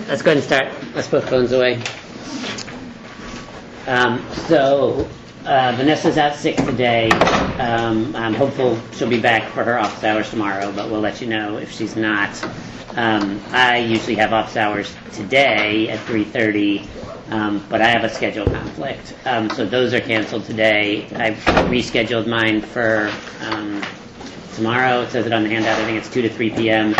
let's go ahead and start. Let's put phones away. Vanessa's out sick today. I'm hopeful she'll be back for her office hours tomorrow, but we'll let you know if she's not. I usually have office hours today at 3:30, but I have a schedule conflict. So those are canceled today. I've rescheduled mine for tomorrow. It says it on the handout. I think it's 2 to 3 p.m.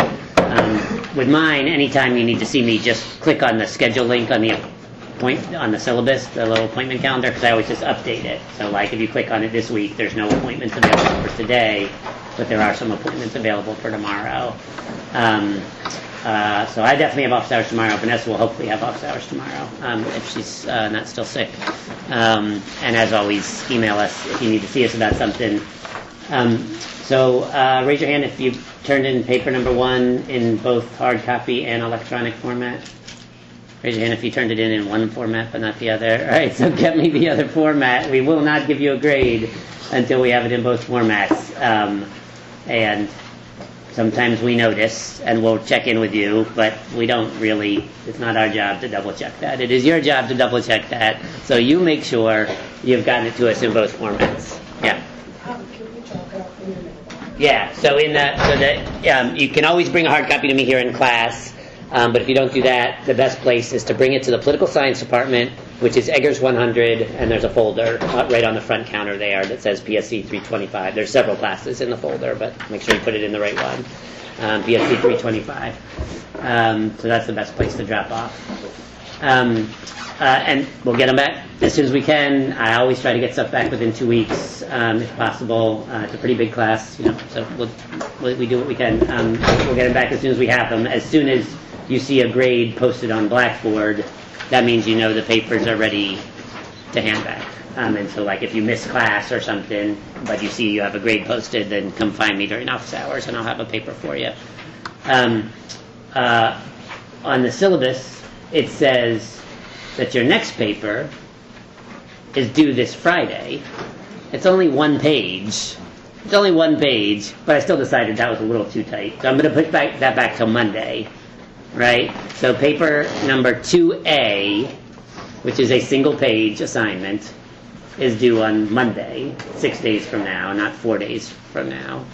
With mine, anytime you need to see me, just click on the schedule link on the syllabus, the little appointment calendar, because I always just update it. So like if you click on it this week, there's no appointments available for today, but there are some appointments available for tomorrow. So I definitely have office hours tomorrow. Vanessa will hopefully have office hours tomorrow if she's not still sick. And as always, email us if you need to see us about something. So raise your hand if you turned in paper number 1 in both hard copy and electronic format. Raise your hand if you turned it in one format but not the other. All right, so get me the other format. We will not give you a grade until we have it in both formats. And sometimes we notice and we'll check in with you, but we don't really, it's not our job to double check that. It is your job to double check that. So you make sure you've gotten it to us in both formats. Yeah. Yeah, so you can always bring a hard copy to me here in class. But if you don't do that, the best place is to bring it to the political science department, which is Eggers 100, and there's a folder right on the front counter there that says PSC 325. There's several classes in the folder, but make sure you put it in the right one. PSC 325. So that's the best place to drop off. And we'll get them back as soon as we can. I always try to get stuff back within 2 weeks, if possible. It's a pretty big class, so we do what we can. We'll get them back as soon as we have them. As soon as you see a grade posted on Blackboard, that means you know the papers are ready to hand back. And so like if you miss class or something, but you see you have a grade posted, then come find me during office hours and I'll have a paper for you. On the syllabus, it says that your next paper is due this Friday. It's only one page. But I still decided that was a little too tight. So I'm going to put that back till Monday. Right? So paper number 2A, which is a single page assignment, is due on Monday, 6 days from now, not 4 days from now.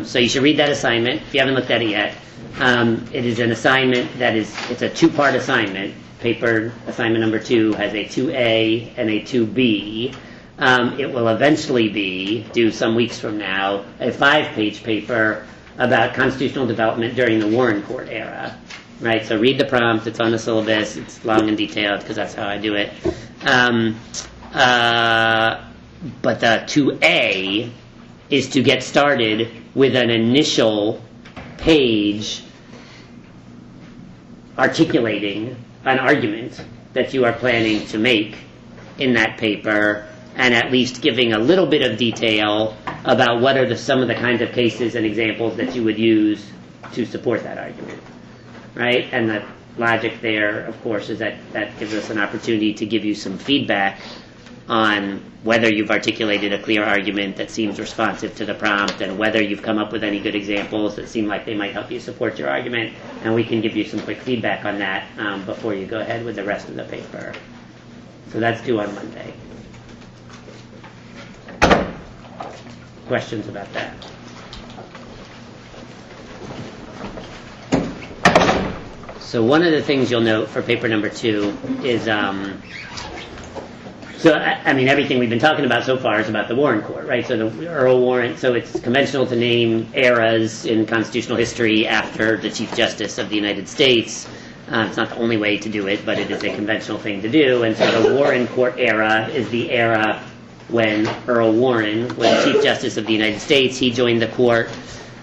So you should read that assignment if you haven't looked at it yet. It is an assignment it's a 2-part assignment. Paper assignment number 2 has a 2A and a 2B. It will eventually be, due some weeks from now, a 5-page paper about constitutional development during the Warren Court era. Right, so read the prompt. It's on the syllabus. It's long and detailed because that's how I do it. But the 2A is to get started with an initial page articulating an argument that you are planning to make in that paper, and at least giving a little bit of detail about what are some of the kinds of cases and examples that you would use to support that argument, right? And the logic there, of course, is that gives us an opportunity to give you some feedback on whether you've articulated a clear argument that seems responsive to the prompt, and whether you've come up with any good examples that seem like they might help you support your argument, and we can give you some quick feedback on that before you go ahead with the rest of the paper. So that's due on Monday. Questions about that? So one of the things you'll note for paper number 2 is, everything we've been talking about so far is about the Warren Court, right? So the Earl Warren, so it's conventional to name eras in constitutional history after the Chief Justice of the United States. It's not the only way to do it, but it is a conventional thing to do. And so the Warren Court era is the era when Earl Warren was Chief Justice of the United States. He joined the court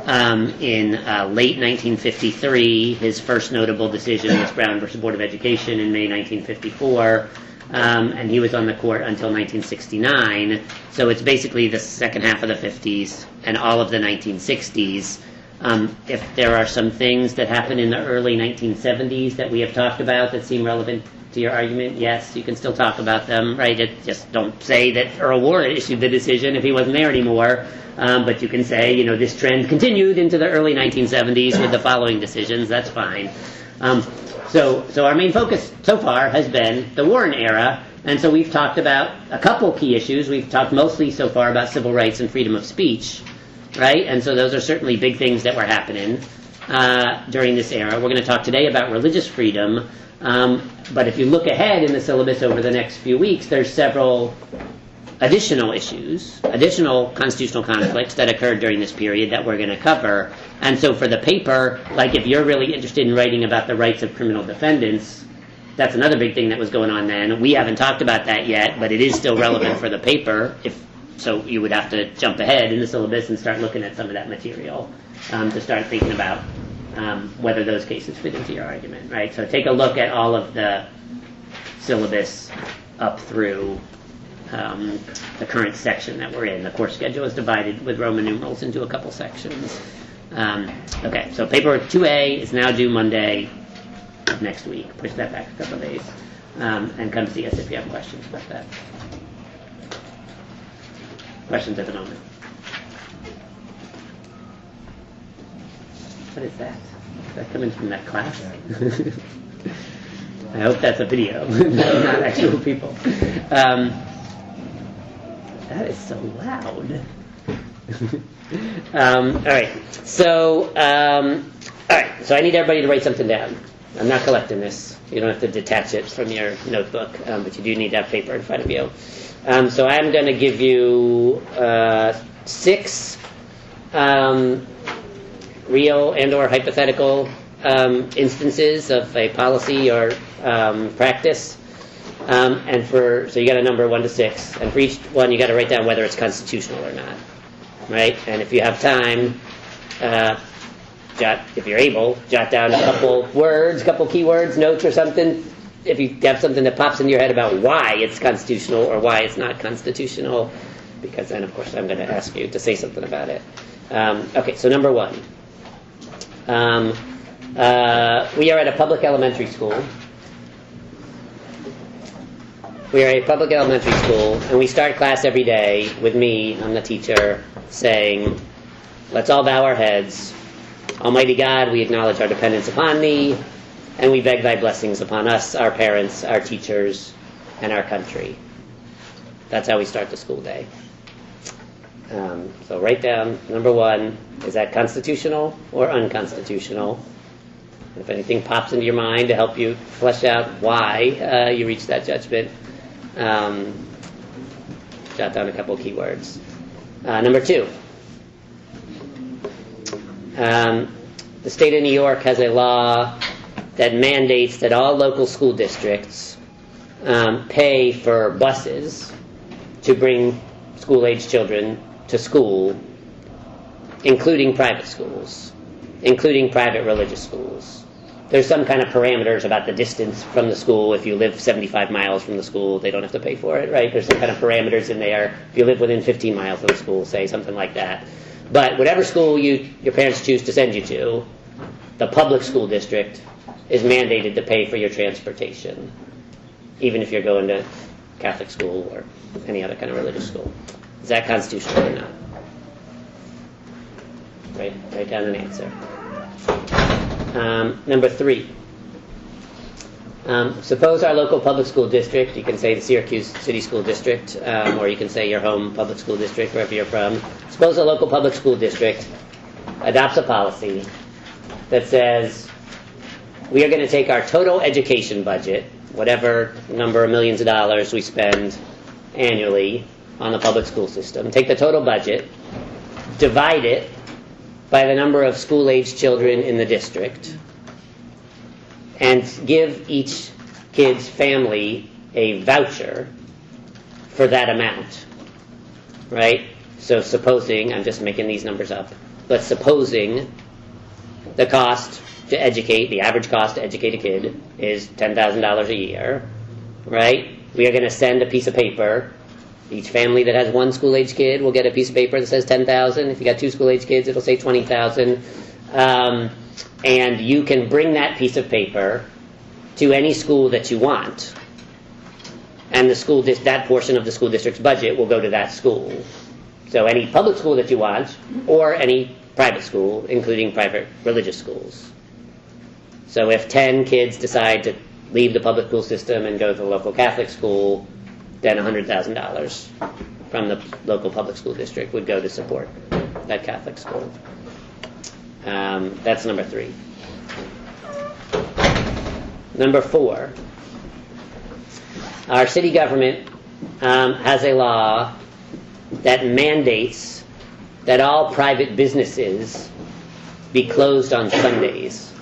in late 1953. His first notable decision was Brown versus Board of Education in May 1954. And he was on the court until 1969. So it's basically the second half of the 50s and all of the 1960s If there are some things that happened in the early 1970s that we have talked about that seem relevant to your argument, yes, you can still talk about them, right? Just don't say that Earl Warren issued the decision if he wasn't there anymore, but you can say, this trend continued into the early 1970s with the following decisions. That's fine. So our main focus so far has been the Warren era, and so we've talked about a couple key issues. We've talked mostly so far about civil rights and freedom of speech, right? And so those are certainly big things that were happening during this era. We're going to talk today about religious freedom, but if you look ahead in the syllabus over the next few weeks, there's several additional issues, additional constitutional conflicts that occurred during this period that we're going to cover. And so for the paper, like if you're really interested in writing about the rights of criminal defendants, that's another big thing that was going on then. We haven't talked about that yet, but it is still relevant for the paper. So you would have to jump ahead in the syllabus and start looking at some of that material to start thinking about whether those cases fit into your argument, right? So take a look at all of the syllabus up through the current section that we're in. The course schedule is divided with Roman numerals into a couple sections. Okay, so paper 2A is now due Monday of next week. Push that back a couple of days. And come see us if you have questions about that. Questions at the moment? What is that? Is that coming from that class? I hope that's a video, not actual people. That is so loud. All right. So I need everybody to write something down. I'm not collecting this. You don't have to detach it from your notebook, but you do need to have paper in front of you. So I'm going to give you 6 real and or hypothetical instances of a policy or practice. So you got a number 1 to 6, and for each one you got to write down whether it's constitutional or not, right? And if you have time, if you're able, jot down a couple words, couple keywords, notes or something. If you have something that pops into your head about why it's constitutional or why it's not constitutional, because then of course I'm going to ask you to say something about it. Okay, so number 1. We are at a public elementary school. We are a public elementary school, and we start class every day with me, I'm the teacher, saying, let's all bow our heads. Almighty God, we acknowledge our dependence upon Thee, and we beg Thy blessings upon us, our parents, our teachers, and our country. That's how we start the school day. So write down, number 1, is that constitutional or unconstitutional? If anything pops into your mind to help you flesh out why you reached that judgment, jot down a couple of keywords. Number 2, the state of New York has a law that mandates that all local school districts pay for buses to bring school-age children to school, including private schools, including private religious schools. There's some kind of parameters about the distance from the school. If you live 75 miles from the school, they don't have to pay for it, right? There's some kind of parameters in there. If you live within 15 miles of the school, say, something like that. But whatever school your parents choose to send you to, the public school district is mandated to pay for your transportation, even if you're going to Catholic school or any other kind of religious school. Is that constitutional or not? Write down an answer. Number 3. Suppose our local public school district, you can say the Syracuse City School District, or you can say your home public school district, wherever you're from. Suppose a local public school district adopts a policy that says, we are going to take our total education budget, whatever number of millions of dollars we spend annually on the public school system, take the total budget, divide it by the number of school-age children in the district, and give each kid's family a voucher for that amount, right? So supposing, I'm just making these numbers up, but supposing the cost to educate, the average cost to educate a kid is $10,000 a year, right? We are going to send a piece of paper. Each family that has one school-age kid will get a piece of paper that says $10,000. If you got 2 school-age kids, it'll say $20,000. And you can bring that piece of paper to any school that you want, and that portion of the school district's budget will go to that school. So any public school that you want, or any private school, including private religious schools. So if 10 kids decide to leave the public school system and go to the local Catholic school, then $100,000 from the local public school district would go to support that Catholic school. That's number 3. Number 4, our city government has a law that mandates that all private businesses be closed on Sundays.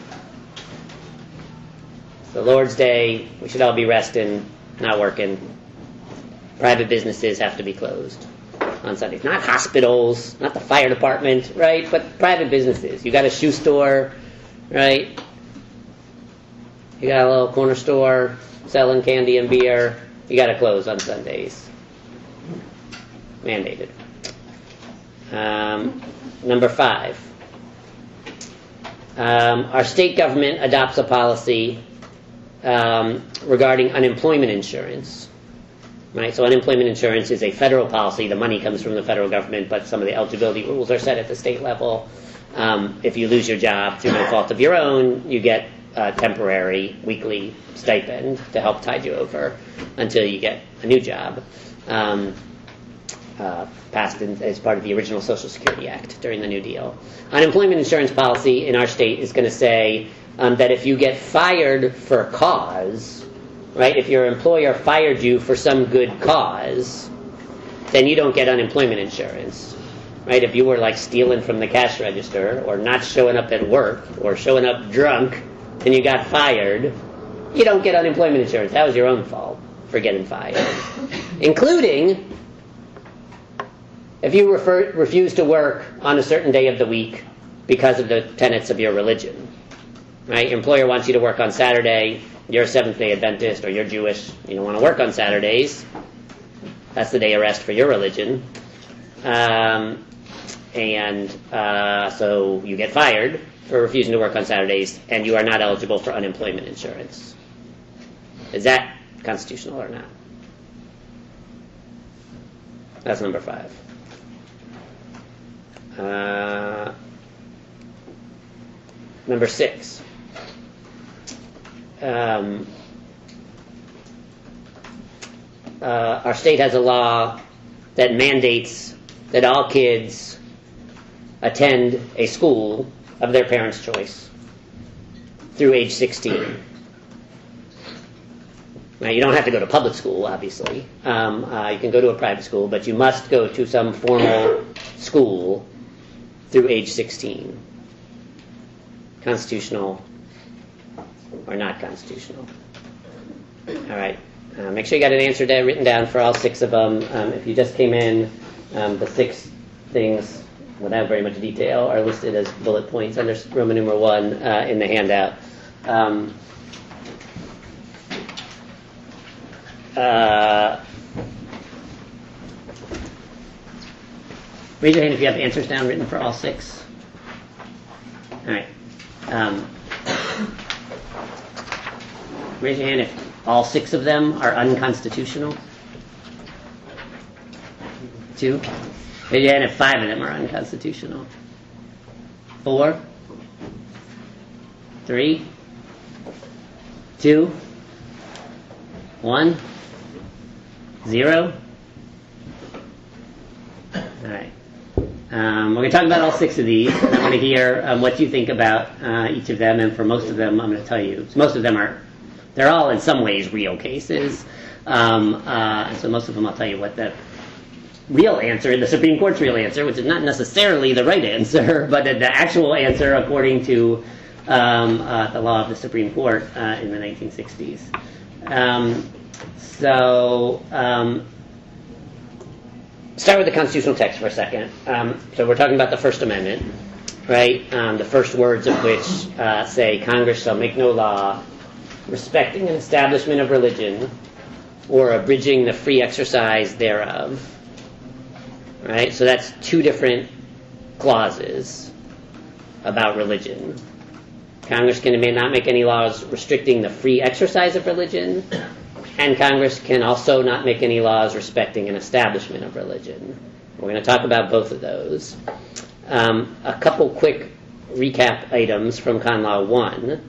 It's the Lord's Day, we should all be resting, not working. Private businesses have to be closed on Sundays. Not hospitals, not the fire department, right? But private businesses. You got a shoe store, right? You got a little corner store selling candy and beer. You got to close on Sundays. Mandated. Number 5. Our state government adopts a policy regarding unemployment insurance. Right, so unemployment insurance is a federal policy. The money comes from the federal government, but some of the eligibility rules are set at the state level. If you lose your job through no fault of your own, you get a temporary weekly stipend to help tide you over until you get a new job, passed as part of the original Social Security Act during the New Deal. Unemployment insurance policy in our state is going to say that if you get fired for a cause, right, if your employer fired you for some good cause, then you don't get unemployment insurance. Right? If you were like stealing from the cash register or not showing up at work or showing up drunk and you got fired, you don't get unemployment insurance. That was your own fault for getting fired. Including if you refuse to work on a certain day of the week because of the tenets of your religion. Right? Your employer wants you to work on Saturday. You're a Seventh-day Adventist or you're Jewish, you don't want to work on Saturdays. That's the day of rest for your religion. So you get fired for refusing to work on Saturdays, and you are not eligible for unemployment insurance. Is that constitutional or not? That's number 5. Number 6. Our state has a law that mandates that all kids attend a school of their parents' choice through age 16. Now, you don't have to go to public school, obviously. You can go to a private school, but you must go to some formal school through age 16. Constitutional or not constitutional? All right. Make sure you got an answer there written down for all 6 of them. If you just came in, the 6 things, without very much detail, are listed as bullet points under Roman numeral 1 in the handout. Raise your hand if you have answers down written for all 6. All right. Raise your hand if all 6 of them are unconstitutional. 2. Raise your hand if 5 of them are unconstitutional. 4. 3. 2. 1. 0. All right. We're going to talk about all 6 of these. I want to hear what you think about each of them, and for most of them, I'm going to tell you. Most of them they're all in some ways real cases. So most of them I'll tell you what the real answer, the Supreme Court's real answer, which is not necessarily the right answer, but the actual answer according to the law of the Supreme Court in the 1960s. Start with the constitutional text for a second. So we're talking about the First Amendment, right? The first words of which say, Congress shall make no law respecting an establishment of religion or abridging the free exercise thereof. Right? So that's 2 different clauses. about religion. Congress may not make any laws restricting the free exercise of religion, and Congress can also not make any laws respecting an establishment of religion. We're going to talk about both of those. A couple quick recap items from Con Law 1.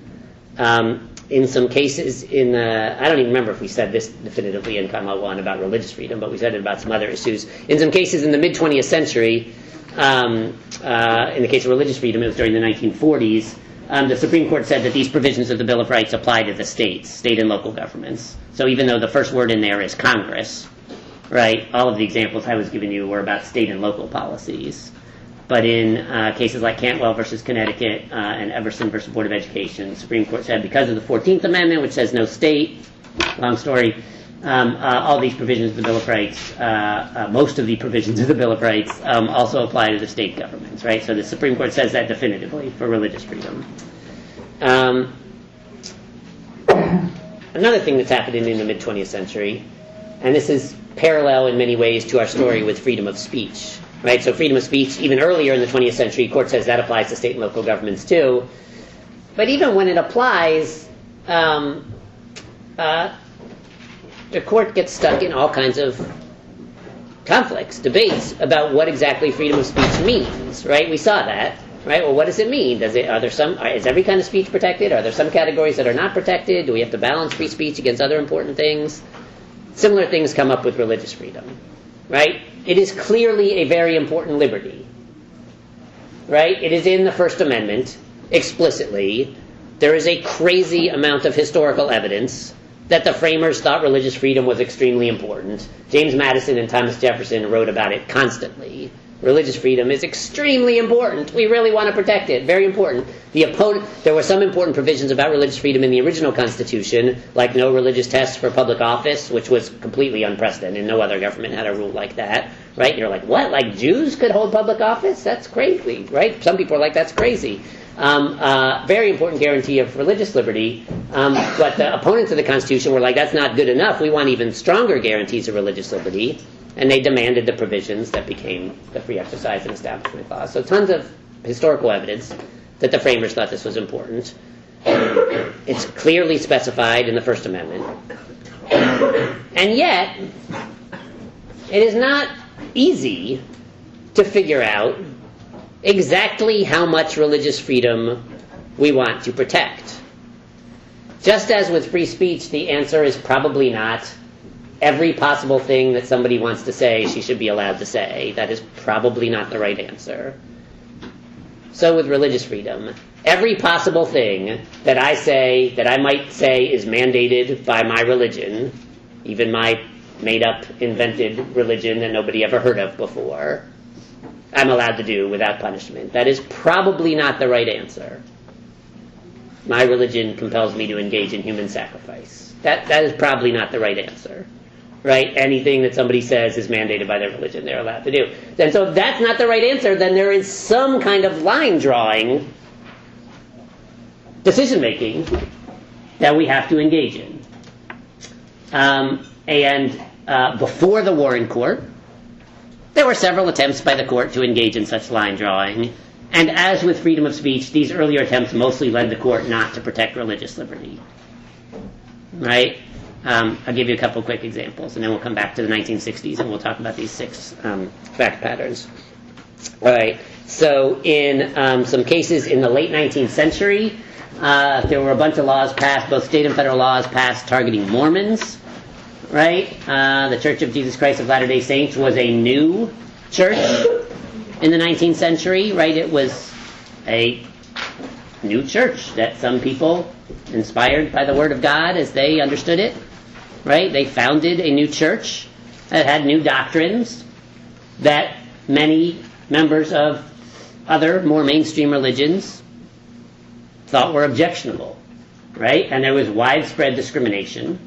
In some cases, I don't even remember if we said this definitively in Con Law 1 about religious freedom, but we said it about some other issues. In some cases in the mid-20th century, in the case of religious freedom, it was during the 1940s, the Supreme Court said that these provisions of the Bill of Rights apply to the states, state and local governments. So even though the first word in there is Congress, right, all of the examples I was giving you were about state and local policies. But in cases like Cantwell versus Connecticut and Everson versus Board of Education, the Supreme Court said because of the 14th Amendment, which says no state, long story, all these provisions of the Bill of Rights, most of the provisions of the Bill of Rights also apply to the state governments, right? So the Supreme Court says that definitively for religious freedom. Another thing that's happening in the mid-20th century, and this is parallel in many ways to our story with freedom of speech, right? So freedom of speech, even earlier in the 20th century, court says that applies to state and local governments too. But even when it applies, the court gets stuck in all kinds of conflicts, debates about what exactly freedom of speech means, right? We saw that, right? Well, what does it mean? Is every kind of speech protected? Are there some categories that are not protected? Do we have to balance free speech against other important things? Similar things come up with religious freedom, right? It is clearly a very important liberty, right? It is in the First Amendment explicitly. There is a crazy amount of historical evidence that the framers thought religious freedom was extremely important. James Madison and Thomas Jefferson wrote about it constantly. Religious freedom is extremely important. We really want to protect it. Very important. There were some important provisions about religious freedom in the original Constitution, like no religious tests for public office, which was completely unprecedented. No other government had a rule like that, right? You're like, what? Like Jews could hold public office? That's crazy, right? Some people are like, that's crazy. Very important guarantee of religious liberty, but the opponents of the Constitution were like, that's not good enough. We want even stronger guarantees of religious liberty, and they demanded the provisions that became the Free Exercise and Establishment Clause. So tons of historical evidence that the framers thought this was important. It's clearly specified in the First Amendment. And yet, it is not easy to figure out exactly how much religious freedom we want to protect. Just as with free speech, the answer is probably not every possible thing that somebody wants to say she should be allowed to say. That is probably not the right answer. So with religious freedom, every possible thing that I might say is mandated by my religion, even my made-up, invented religion that nobody ever heard of before, I'm allowed to do without punishment. That is probably not the right answer. My religion compels me to engage in human sacrifice. That is probably not the right answer. Right? Anything that somebody says is mandated by their religion, they're allowed to do. And so if that's not the right answer, then there is some kind of line drawing, decision making, that we have to engage in. Before the Warren Court, there were several attempts by the court to engage in such line drawing, and as with freedom of speech, these earlier attempts mostly led the court not to protect religious liberty. Right? I'll give you a couple quick examples, and then we'll come back to the 1960s, and we'll talk about these 6 fact patterns. All right. So in some cases in the late 19th century, there were a bunch of laws passed, both state and federal laws passed targeting Mormons. Right? The Church of Jesus Christ of Latter-day Saints was a new church in the 19th century, right? It was a new church that some people, inspired by the Word of God as they understood it, right? They founded a new church that had new doctrines that many members of other, more mainstream religions thought were objectionable, right? And there was widespread discrimination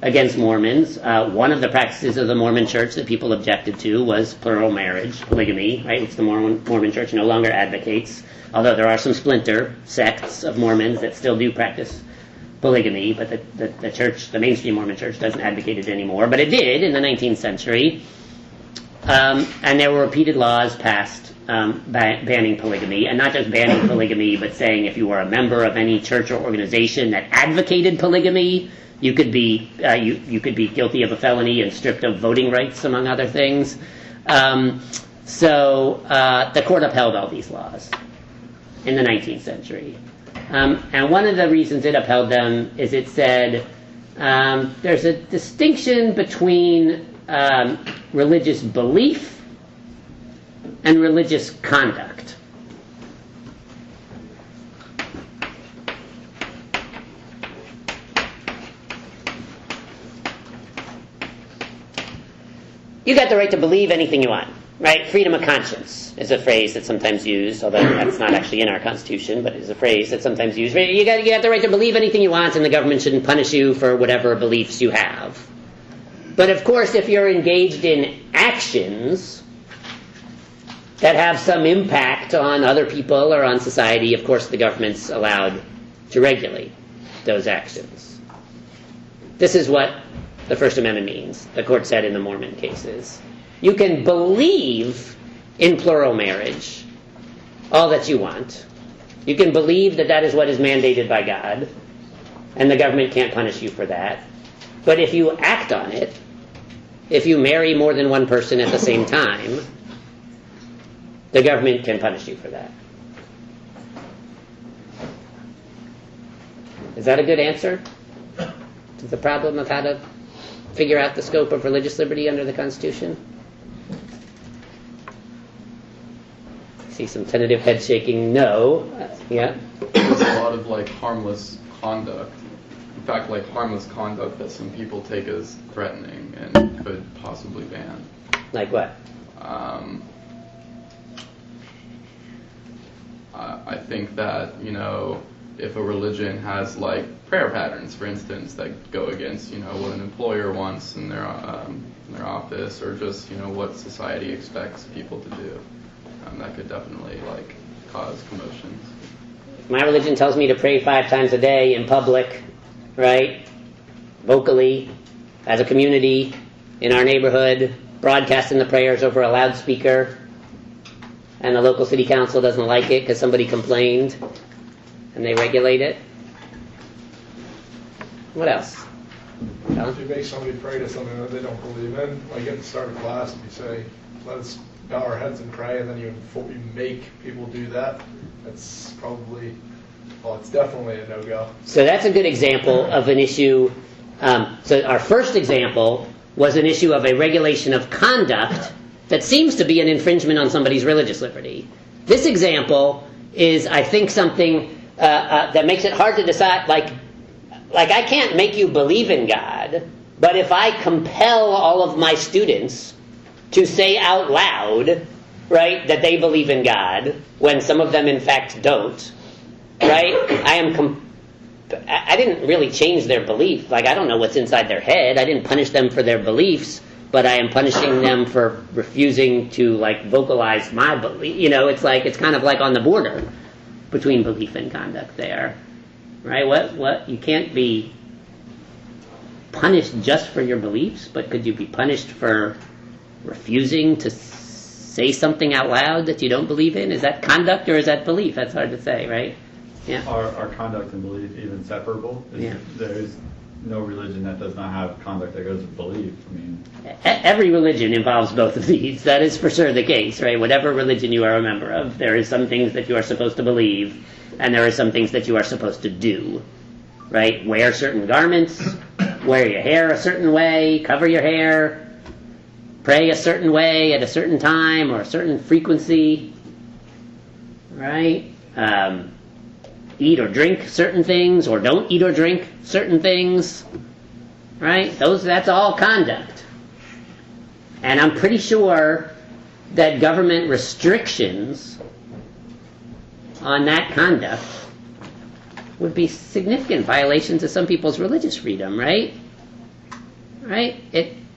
against Mormons. One of the practices of the Mormon Church that people objected to was plural marriage, polygamy, right, which the Mormon Church no longer advocates, although there are some splinter sects of Mormons that still do practice polygamy, but the church, the mainstream Mormon Church, doesn't advocate it anymore. But it did in the 19th century, and there were repeated laws passed banning polygamy, and not just banning polygamy, but saying if you were a member of any church or organization that advocated polygamy, you could be you could be guilty of a felony and stripped of voting rights, among other things. So the court upheld all these laws in the 19th century. And one of the reasons it upheld them is it said there's a distinction between religious belief and religious conduct. You got the right to believe anything you want, right? Freedom of conscience is a phrase that's sometimes used, although that's not actually in our Constitution, but is a phrase that's sometimes used. You got the right to believe anything you want, and the government shouldn't punish you for whatever beliefs you have. But of course, if you're engaged in actions that have some impact on other people or on society, of course the government's allowed to regulate those actions. This is what the First Amendment means, the court said in the Mormon cases. You can believe in plural marriage all that you want. You can believe that that is what is mandated by God, and the government can't punish you for that. But if you act on it, if you marry more than one person at the same time, the government can punish you for that. Is that a good answer to the problem of how to figure out the scope of religious liberty under the Constitution? I see some tentative head shaking. No. Yeah. There's a lot of harmless conduct. In fact, harmless conduct that some people take as threatening and could possibly ban. Like what? I think that, if a religion has prayer patterns, for instance, that go against, what an employer wants in their office, or just, what society expects people to do, that could definitely cause commotions. My religion tells me to pray 5 times a day in public, right? Vocally, as a community, in our neighborhood, broadcasting the prayers over a loudspeaker, and the local city council doesn't like it because somebody complained, and they regulate it. What else? If you make somebody pray to something that they don't believe in, like at the start of class, you say, let us bow our heads and pray, and then you make people do that, that's probably, it's definitely a no-go. So that's a good example of an issue. So our first example was an issue of a regulation of conduct that seems to be an infringement on somebody's religious liberty. This example is, I think, something that makes it hard to decide. Like I can't make you believe in God, but if I compel all of my students to say out loud, right, that they believe in God, when some of them in fact don't, right, I didn't really change their belief. I don't know what's inside their head. I didn't punish them for their beliefs, but I am punishing them for refusing to vocalize my belief. It's kind of on the border between belief and conduct there, right? What you can't be punished just for your beliefs, but could you be punished for refusing to say something out loud that you don't believe in? Is that conduct or is that belief? That's hard to say, right? Yeah. Are conduct and belief even separable? Yeah. There is no religion that does not have conduct that goes with belief. Every religion involves both of these. That is for sure the case, right? Whatever religion you are a member of, there is some things that you are supposed to believe, and there are some things that you are supposed to do, right? Wear certain garments, wear your hair a certain way, cover your hair, pray a certain way at a certain time or a certain frequency, right? Eat or drink certain things, or don't eat or drink certain things, right? That's all conduct. And I'm pretty sure that government restrictions on that conduct would be significant violations of some people's religious freedom, right? Right?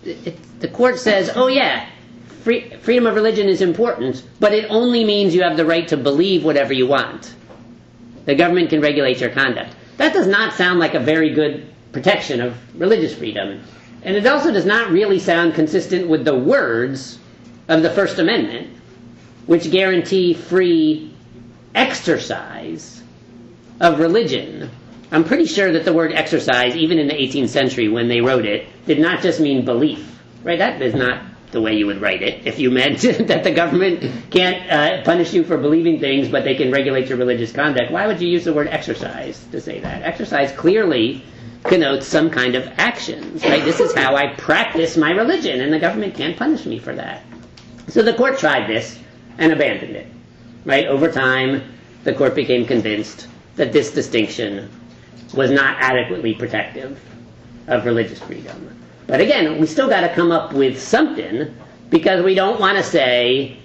The court says, oh yeah, freedom of religion is important, but it only means you have the right to believe whatever you want. The government can regulate your conduct. That does not sound like a very good protection of religious freedom. And it also does not really sound consistent with the words of the First Amendment, which guarantee free exercise of religion. I'm pretty sure that the word exercise, even in the 18th century when they wrote it, did not just mean belief, right? That is not the way you would write it. If you meant that the government can't punish you for believing things, but they can regulate your religious conduct, why would you use the word exercise to say that? Exercise clearly connotes some kind of actions, right? This is how I practice my religion, and the government can't punish me for that. So the court tried this and abandoned it, right? Over time, the court became convinced that this distinction was not adequately protective of religious freedom. But again, we still got to come up with something, because we don't want to say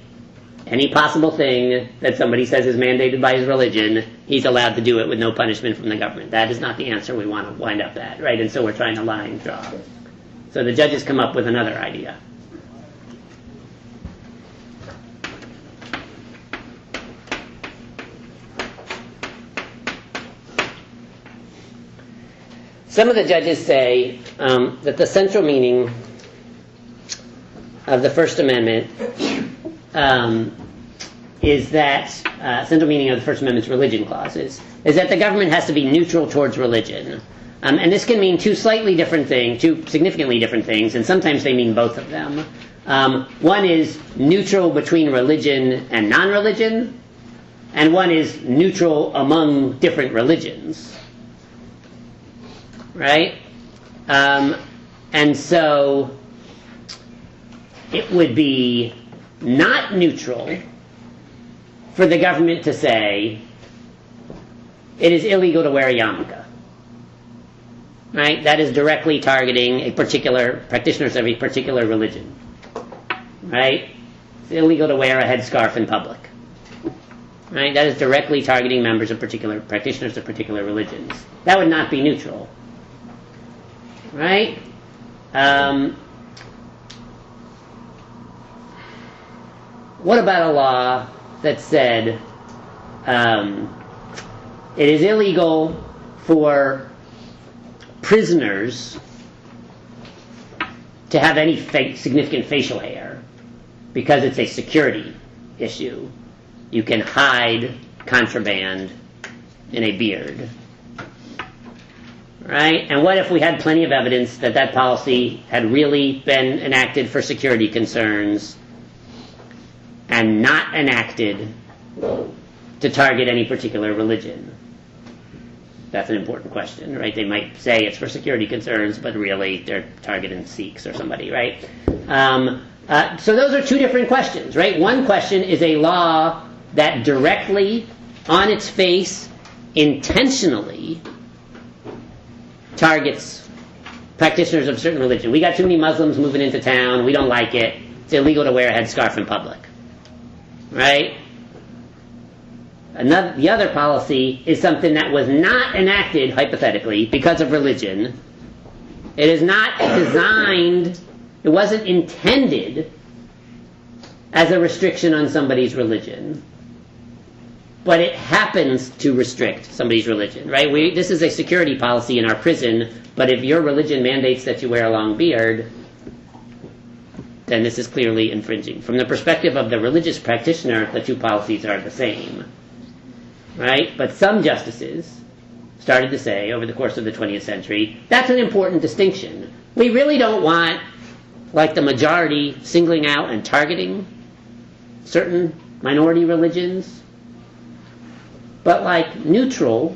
any possible thing that somebody says is mandated by his religion, he's allowed to do it with no punishment from the government. That is not the answer we want to wind up at, right? And so we're trying to line draw. So the judges come up with another idea. Some of the judges say that the central meaning of the First Amendment is that central meaning of the First Amendment's religion clauses is that the government has to be neutral towards religion, and this can mean two slightly different things, two significantly different things, and sometimes they mean both of them. One is neutral between religion and non-religion, and one is neutral among different religions. Right? And so it would be not neutral for the government to say it is illegal to wear a yarmulke. Right? That is directly targeting a particular practitioners of a particular religion. Right? It's illegal to wear a headscarf in public. Right? That is directly targeting members of particular practitioners of particular religions. That would not be neutral. Right? What about a law that said it is illegal for prisoners to have any significant facial hair because it's a security issue? You can hide contraband in a beard. Right? And what if we had plenty of evidence that that policy had really been enacted for security concerns and not enacted to target any particular religion? That's an important question, right? They might say it's for security concerns, but really they're targeting Sikhs or somebody, right? So those are two different questions, right? One question is a law that directly, on its face, intentionally targets practitioners of a certain religion. We got too many Muslims moving into town. We don't like it. It's illegal to wear a headscarf in public. Right? The other policy is something that was not enacted, hypothetically, because of religion. It is not designed, it wasn't intended as a restriction on somebody's religion. But it happens to restrict somebody's religion, right? This is a security policy in our prison, but if your religion mandates that you wear a long beard, then this is clearly infringing. From the perspective of the religious practitioner, the two policies are the same, right? But some justices started to say, over the course of the 20th century, that's an important distinction. We really don't want, like the majority, singling out and targeting certain minority religions, but like neutral,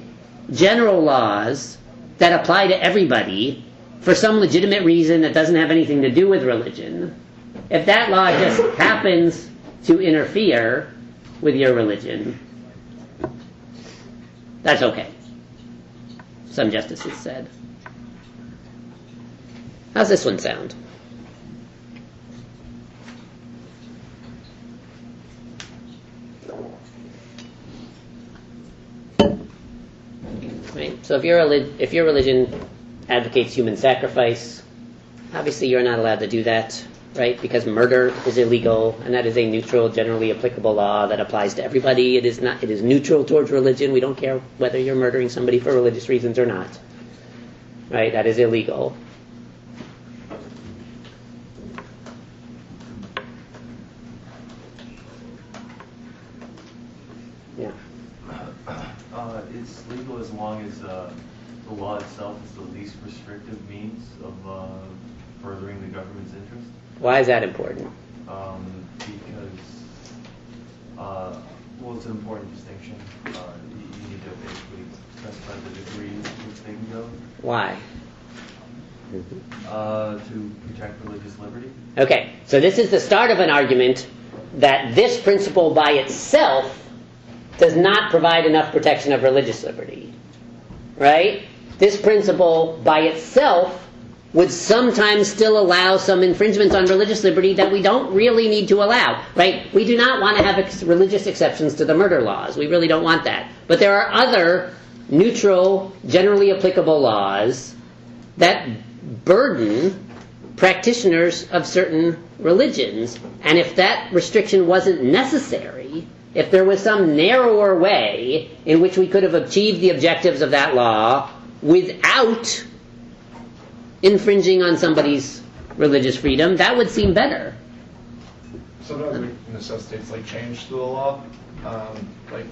general laws that apply to everybody for some legitimate reason that doesn't have anything to do with religion. If that law just happens to interfere with your religion, that's okay, some justices said. How's this one sound? Right? So if your religion advocates human sacrifice, obviously you're not allowed to do that, right? Because murder is illegal, and that is a neutral, generally applicable law that applies to everybody. It is neutral towards religion. We don't care whether you're murdering somebody for religious reasons or not. Right? That is illegal. Yeah. It's legal as long as the law itself is the least restrictive means of furthering the government's interest. Why is that important? Because, well, it's an important distinction. You need to basically specify the degree to which they can go Why? to protect religious liberty. Okay, so this is the start of an argument that this principle by itself does not provide enough protection of religious liberty. Right? This principle by itself would sometimes still allow some infringements on religious liberty that we don't really need to allow. Right? We do not want to have religious exceptions to the murder laws. We really don't want that. But there are other neutral, generally applicable laws that burden practitioners of certain religions. And if that restriction wasn't necessary, if there was some narrower way in which we could have achieved the objectives of that law without infringing on somebody's religious freedom, that would seem better. Sometimes it necessitates like change to the law, like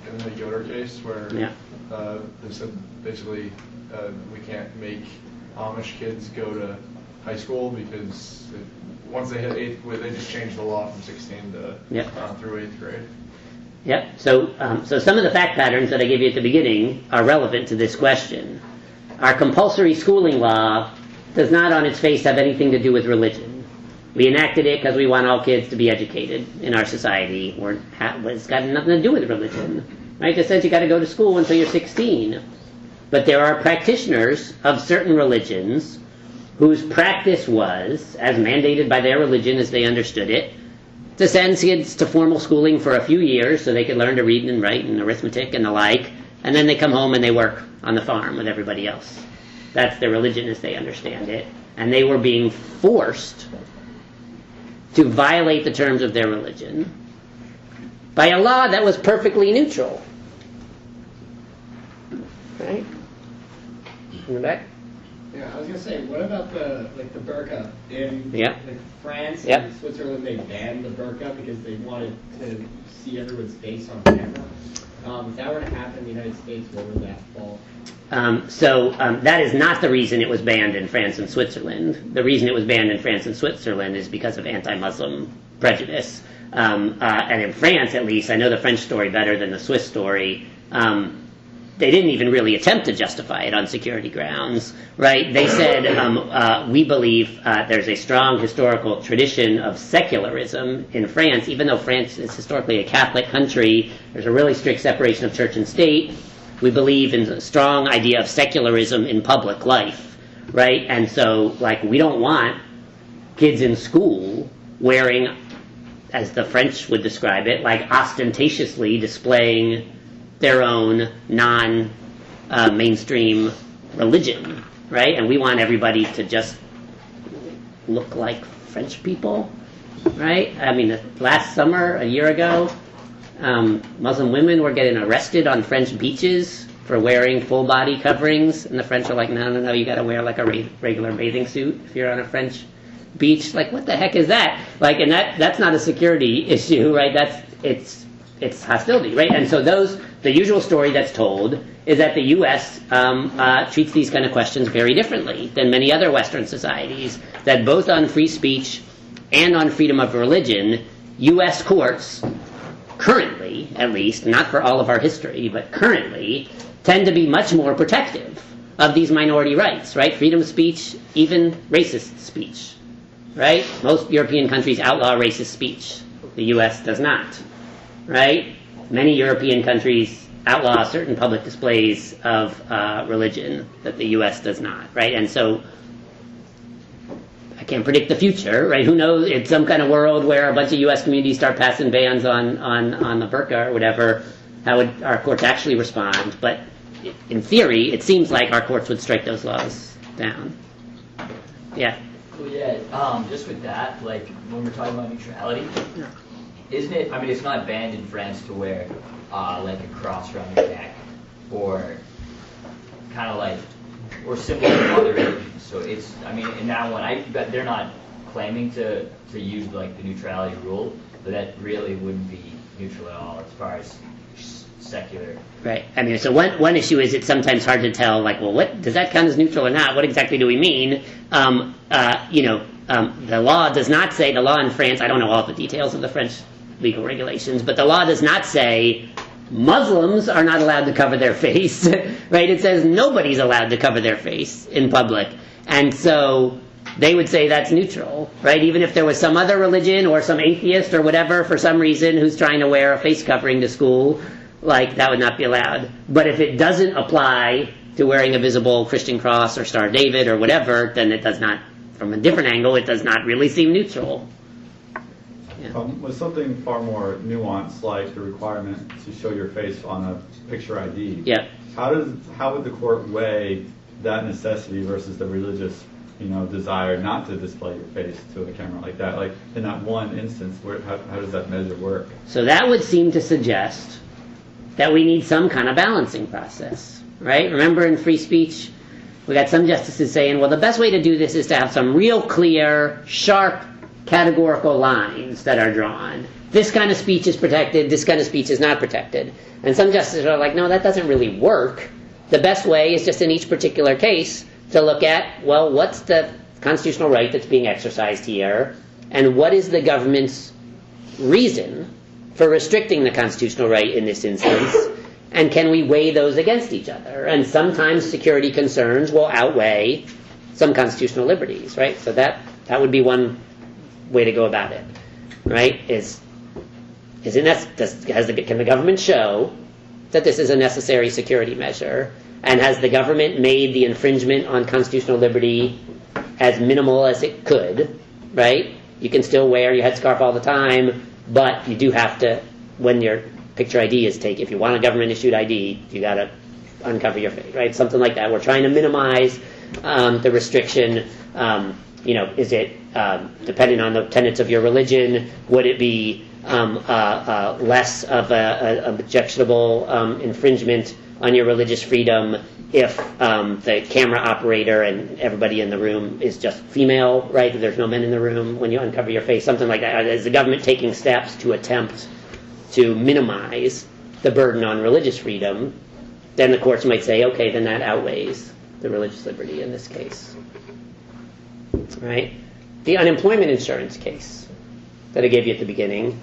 in the Yoder case where they said basically we can't make Amish kids go to high school because once they hit 8th grade, they just changed the law from 16 to through 8th grade. Yep. So some of the fact patterns that I gave you at the beginning are relevant to this question. Our compulsory schooling law does not on its face have anything to do with religion. We enacted it because we want all kids to be educated in our society. It's got nothing to do with religion. Right? It says you got to go to school until you're 16. But there are practitioners of certain religions whose practice was, as mandated by their religion as they understood it, to send kids to formal schooling for a few years so they could learn to read and write and arithmetic and the like, and then they come home and they work on the farm with everybody else. That's their religion as they understand it. And they were being forced to violate the terms of their religion by a law that was perfectly neutral. Right? In the back? Yeah, I was gonna say, what about the burqa in Yeah. France Yep. and Switzerland? They banned the burqa because they wanted to see everyone's face on camera. If that were to happen in the United States, where would that fall? That is not the reason it was banned in France and Switzerland. The reason it was banned in France and Switzerland is because of anti-Muslim prejudice. And in France, at least, I know the French story better than the Swiss story. They didn't even really attempt to justify it on security grounds, right? They said, we believe there's a strong historical tradition of secularism in France. Even though France is historically a Catholic country, there's a really strict separation of church and state. We believe in a strong idea of secularism in public life, right? And so, we don't want kids in school wearing, as the French would describe it, ostentatiously displaying their own non-mainstream religion, right? And we want everybody to just look like French people, right? I mean, last summer, a year ago, Muslim women were getting arrested on French beaches for wearing full body coverings, and the French are like, no, you got to wear a regular bathing suit if you're on a French beach. What the heck is that? And that's not a security issue, right? It's hostility, right? And so the usual story that's told is that the U.S. Treats these kind of questions very differently than many other Western societies, that both on free speech and on freedom of religion, U.S. courts, currently at least, not for all of our history, but currently, tend to be much more protective of these minority rights, right? Freedom of speech, even racist speech, right? Most European countries outlaw racist speech. The U.S. does not. Right? Many European countries outlaw certain public displays of religion that the U.S. does not, right? And so I can't predict the future, right? Who knows? It's some kind of world where a bunch of U.S. communities start passing bans on the burqa or whatever. How would our courts actually respond? But in theory, it seems like our courts would strike those laws down. Yeah. Well, yeah. Just with that, when we're talking about neutrality. Yeah. Isn't it? I mean, it's not banned in France to wear a cross around your neck, or kind of or similar to other religions. So it's. I mean, in that one, I bet they're not claiming to use the neutrality rule, but that really wouldn't be neutral at all as far as secular. Right. I mean, so one issue is it's sometimes hard to tell, like, well, what does that count as neutral or not? What exactly do we mean? The law does not say, the law in France, I don't know all the details of the French legal regulations, but the law does not say Muslims are not allowed to cover their face, right? It says nobody's allowed to cover their face in public. And so they would say that's neutral, right? Even if there was some other religion or some atheist or whatever for some reason who's trying to wear a face covering to school, like, that would not be allowed. But if it doesn't apply to wearing a visible Christian cross or Star of David or whatever, then it does not, from a different angle, it does not really seem neutral. Yeah. With something far more nuanced, like the requirement to show your face on a picture ID, Yeah. how would the court weigh that necessity versus the religious, desire not to display your face to a camera like that? Like in that one instance, how does that measure work? So that would seem to suggest that we need some kind of balancing process, right? Remember in free speech, we got some justices saying, well, the best way to do this is to have some real clear, sharp, categorical lines that are drawn. This kind of speech is protected, this kind of speech is not protected. And some justices are like, no, that doesn't really work. The best way is just in each particular case to look at, well, what's the constitutional right that's being exercised here, and what is the government's reason for restricting the constitutional right in this instance, and can we weigh those against each other? And sometimes security concerns will outweigh some constitutional liberties, right? So that would be one way to go about it, right? Can the government show that this is a necessary security measure, and has the government made the infringement on constitutional liberty as minimal as it could, right? You can still wear your headscarf all the time, but you do have to, when your picture ID is taken, if you want a government-issued ID, you got to uncover your face, right? Something like that. We're trying to minimize the restriction. Is it depending on the tenets of your religion? Would it be less of an objectionable infringement on your religious freedom if the camera operator and everybody in the room is just female, right? If there's no men in the room when you uncover your face, something like that. Is the government taking steps to attempt to minimize the burden on religious freedom? Then the courts might say, okay, then that outweighs the religious liberty in this case. Right? The unemployment insurance case that I gave you at the beginning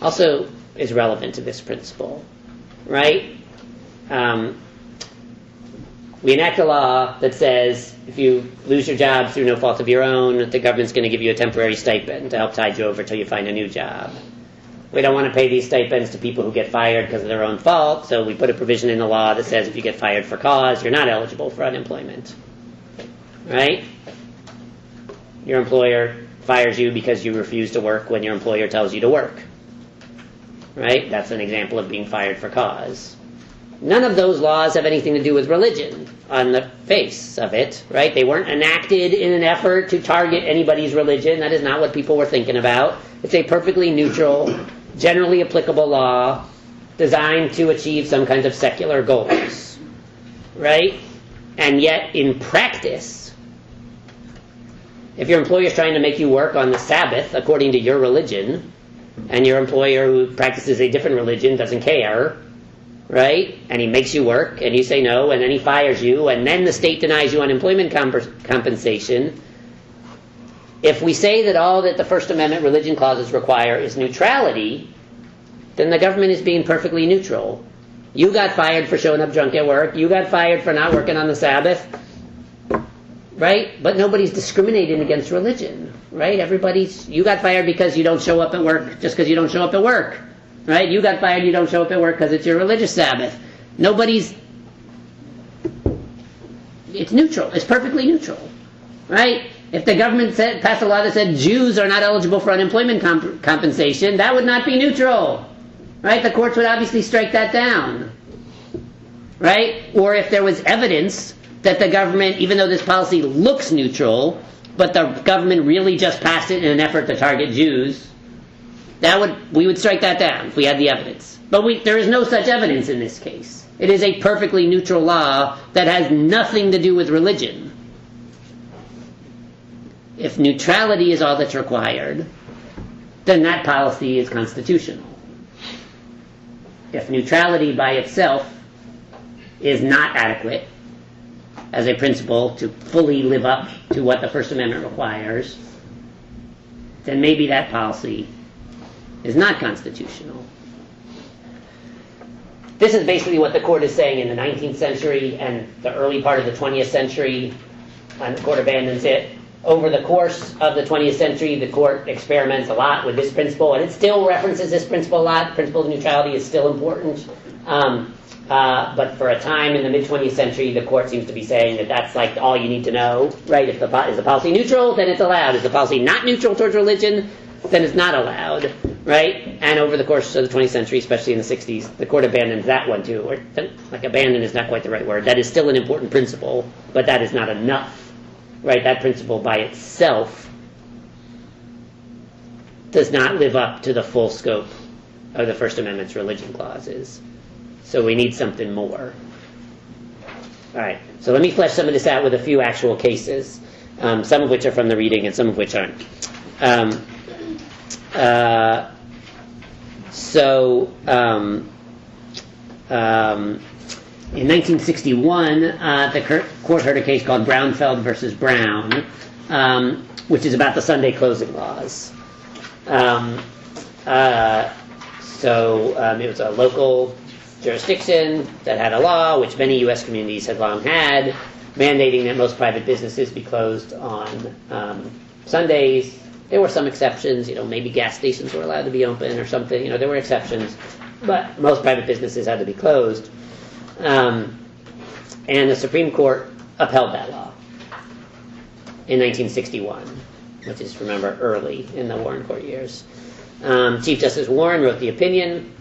also is relevant to this principle. Right? We enact a law that says if you lose your job through no fault of your own, the government's going to give you a temporary stipend to help tide you over till you find a new job. We don't want to pay these stipends to people who get fired because of their own fault, so we put a provision in the law that says if you get fired for cause, you're not eligible for unemployment. Right? Your employer fires you because you refuse to work when your employer tells you to work. Right? That's an example of being fired for cause. None of those laws have anything to do with religion on the face of it, right? They weren't enacted in an effort to target anybody's religion. That is not what people were thinking about. It's a perfectly neutral, generally applicable law designed to achieve some kinds of secular goals, right? And yet, in practice, if your employer is trying to make you work on the Sabbath according to your religion, and your employer who practices a different religion doesn't care, right? And he makes you work, and you say no, and then he fires you, and then the state denies you unemployment compensation. If we say that all that the First Amendment religion clauses require is neutrality, then the government is being perfectly neutral. You got fired for showing up drunk at work. You got fired for not working on the Sabbath, right? But nobody's discriminating against religion, right? You got fired because you don't show up at work just because you don't show up at work. Right? You got fired, you don't show up at work because it's your religious Sabbath. It's neutral. It's perfectly neutral. Right? If the government passed a law that said Jews are not eligible for unemployment compensation, that would not be neutral. Right? The courts would obviously strike that down. Right? Or if there was evidence that the government, even though this policy looks neutral, but the government really just passed it in an effort to target Jews, we would strike that down if we had the evidence. But there is no such evidence in this case. It is a perfectly neutral law that has nothing to do with religion. If neutrality is all that's required, then that policy is constitutional. If neutrality by itself is not adequate as a principle to fully live up to what the First Amendment requires, then maybe that policy is not constitutional. This is basically what the court is saying in the 19th century and the early part of the 20th century, and the court abandons it. Over the course of the 20th century, the court experiments a lot with this principle, and it still references this principle a lot. The principle of neutrality is still important. But for a time in the mid-20th century, the court seems to be saying that that's like all you need to know, right? If is the policy neutral, then it's allowed. Is the policy not neutral towards religion, then it's not allowed, right? And over the course of the 20th century, especially in the 60s, the court abandons that one too. Or, like, abandon is not quite the right word. That is still an important principle, but that is not enough, right? That principle by itself does not live up to the full scope of the First Amendment's religion clauses. So we need something more. All right, so let me flesh some of this out with a few actual cases, some of which are from the reading and some of which aren't. In 1961, the court heard a case called Brownfeld versus Brown, which is about the Sunday closing laws. It was a local jurisdiction that had a law, which many U.S. communities had long had, mandating that most private businesses be closed on Sundays. There were some exceptions, maybe gas stations were allowed to be open or something. There were exceptions, but most private businesses had to be closed. And the Supreme Court upheld that law in 1961, which is, remember, early in the Warren Court years. Chief Justice Warren wrote the opinion.